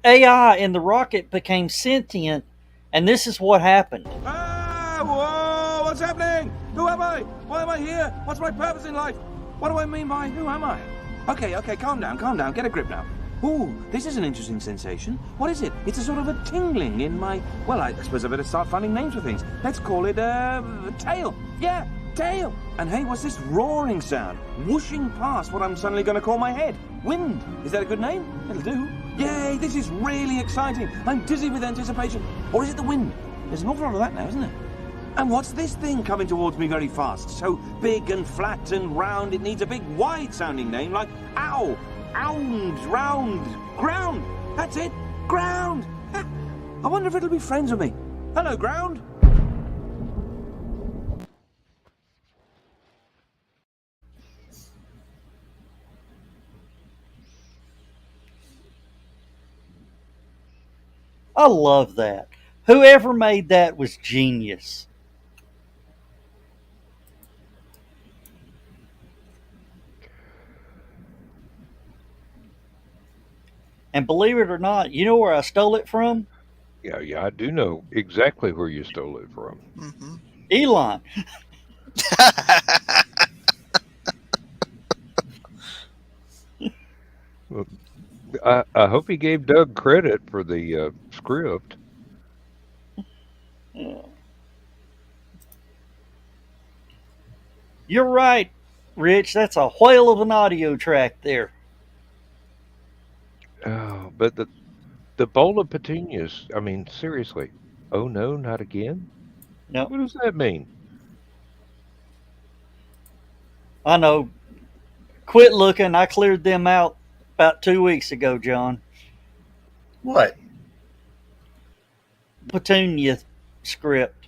AI in the rocket became sentient, and this is what happened. Ah, whoa, what's happening? Who am I? Why am I here? What's my purpose in life? What do I mean by who am I? Okay, calm down, get a grip now. Ooh, this is an interesting sensation. What is it? It's a sort of a tingling in my... Well, I suppose I better start finding names for things. Let's call it, tail. Yeah, tail. And hey, what's this roaring sound? Whooshing past what I'm suddenly going to call my head. Wind. Is that a good name? It'll do. Yay, this is really exciting. I'm dizzy with anticipation. Or is it the wind? There's an awful lot of that now, isn't there? And what's this thing coming towards me very fast? So big and flat and round, it needs a big wide-sounding name like ow, ound, round, ground. That's it, ground. I wonder if it'll be friends with me. Hello, ground. I love that. Whoever made that was genius. And believe it or not, you know where I stole it from? Yeah, I do know exactly where you stole it from. Mm-hmm. Elon. Well, I hope he gave Doug credit for the script. You're right, Rich. That's a whale of an audio track there. Oh, but the bowl of petunias. I mean, seriously. Oh no, not again. No, What does that mean? I know. Quit looking. I cleared them out about 2 weeks ago, John. What? Petunia script.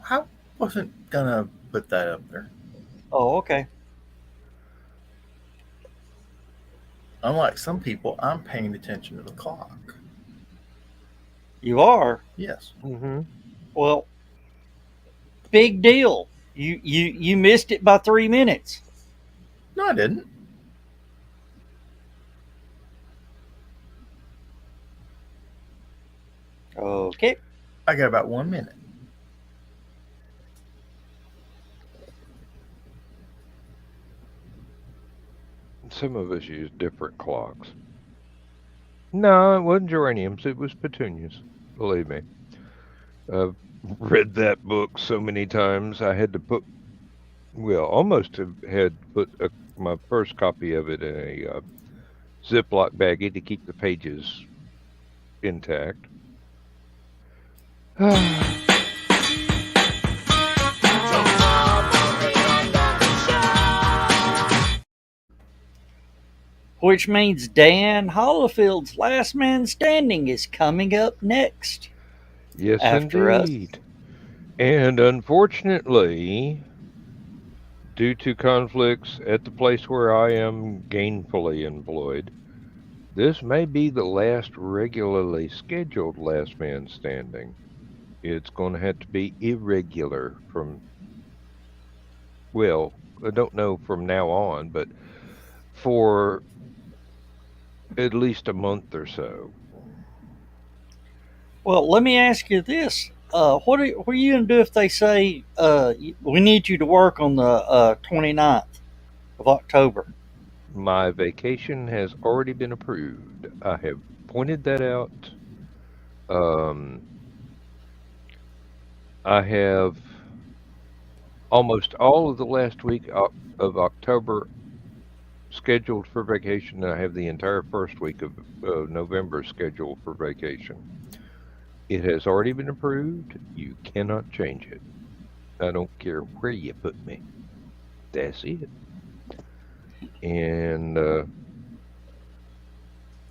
I wasn't gonna put that up there. Oh, okay. Unlike some people, I'm paying attention to the clock. You are? Yes. Mm-hmm. Well, big deal. You missed it by 3 minutes. No, I didn't. Okay. I got about 1 minute. Some of us use different clocks. No, it wasn't geraniums. It was petunias. Believe me. I've read that book so many times. I had to put, well, almost had put my first copy of it in a Ziploc baggie to keep the pages intact. Which means Dan Hollowfield's Last Man Standing is coming up next. Yes, after indeed. And unfortunately, due to conflicts at the place where I am gainfully employed, this may be the last regularly scheduled Last Man Standing. It's going to have to be irregular from, well, I don't know from now on, but for at least a month or so. Well, let me ask you this. What are you going to do if they say we need you to work on the 29th of October? My vacation has already been approved. I have pointed that out. I have almost all of the last week of October scheduled for vacation, and I have the entire first week of November scheduled for vacation. It has already been approved. You cannot change it. I don't care where you put me. That's it. And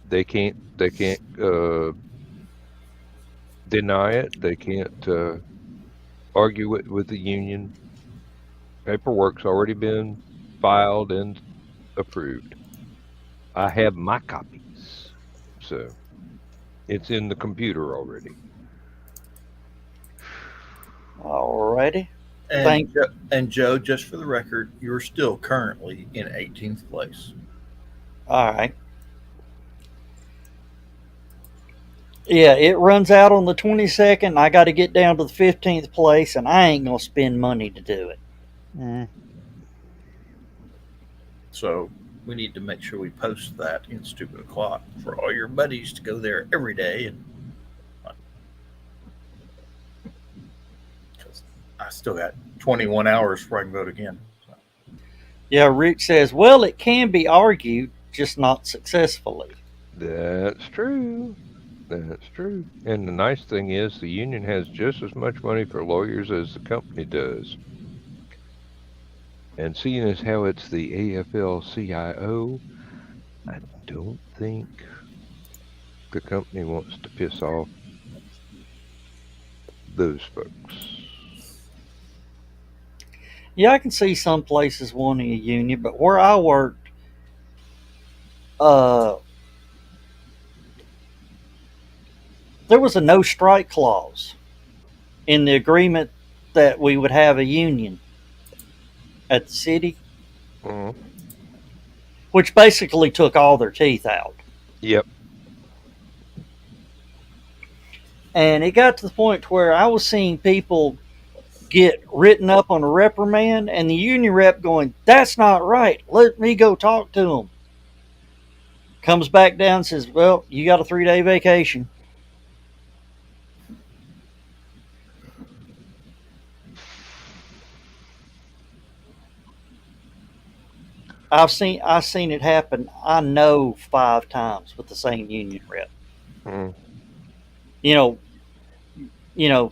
they can't deny it. They can't argue it with the union. Paperwork's already been filed and approved. I have my copies, so it's in the computer already. Alrighty. And Joe, just for the record, you're still currently in 18th place. All right. Yeah, it runs out on the 22nd. I got to get down to the 15th place, and I ain't going to spend money to do it. So we need to make sure we post that in Stupid O'Clock for all your buddies to go there every day. And because I still got 21 hours before I can vote again. So. Yeah, Rick says, well, it can be argued, just not successfully. That's true. That's true. And the nice thing is the union has just as much money for lawyers as the company does. And seeing as how it's the AFL-CIO, I don't think the company wants to piss off those folks. Yeah, I can see some places wanting a union, but where I worked, there was a no strike clause in the agreement that we would have a union at the city, which basically took all their teeth out. Yep. And it got to the point where I was seeing people get written up on a reprimand, and the union rep going, that's not right. Let me go talk to them. Comes back down and says, well, you got a 3-day vacation. I've seen it happen, I know, 5 times with the same union rep. You know,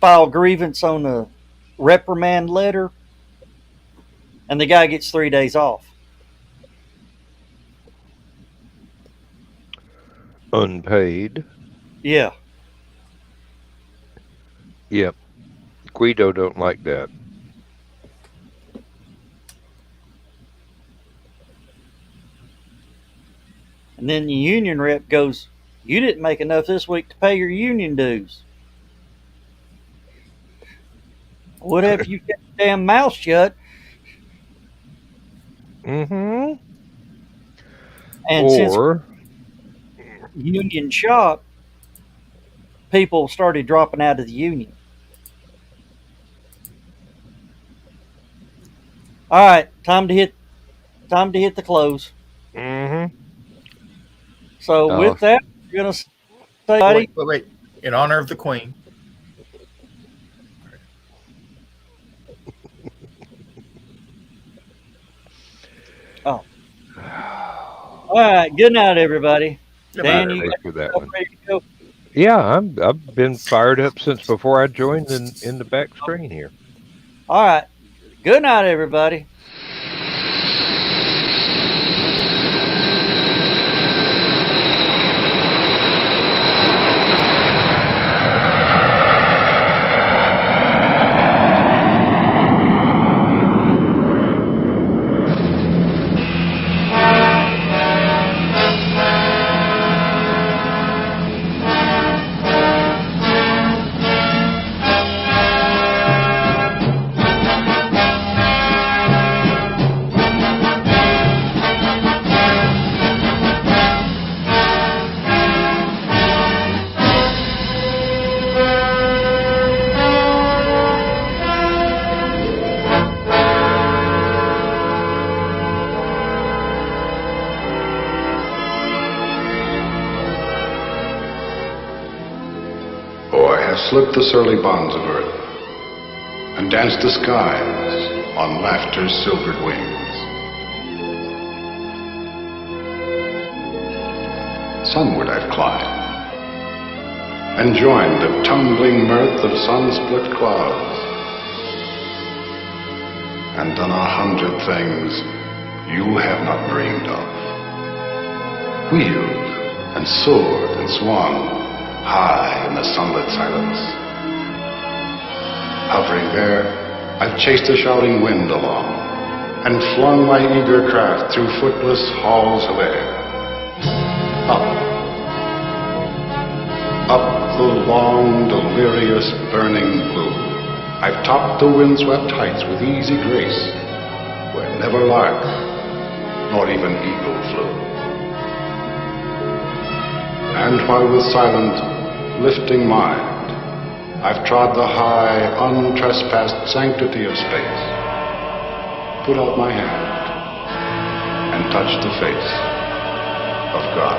file grievance on a reprimand letter, and the guy gets 3 days off. Unpaid. Yeah. Yep. Guido don't like that. And then the union rep goes, you didn't make enough this week to pay your union dues. What if you kept your damn mouth shut? Mm-hmm. And since union shop, people started dropping out of the union. All right, time to hit the close. Mm-hmm. So with that, we're gonna say, wait. In honor of the Queen. Oh. All right. Good night, everybody. Dan, you for that one. ready to go? Yeah, I've been fired up since before I joined in the back screen here. All right. Good night, everybody. slipped the surly bonds of earth and danced the skies on laughter's silvered wings. Sunward I've climbed and joined the tumbling mirth of sun-split clouds, and done 100 things you have not dreamed of. Wheeled and soared and swung high in the sunlit silence. Hovering there, I've chased the shouting wind along and flung my eager craft through footless halls of air. Up the long, delirious, burning blue, I've topped the windswept heights with easy grace, where never lark nor even eagle flew. And while with silent, lifting mind, I've trod the high, untrespassed sanctity of space, put out my hand and touched the face of God.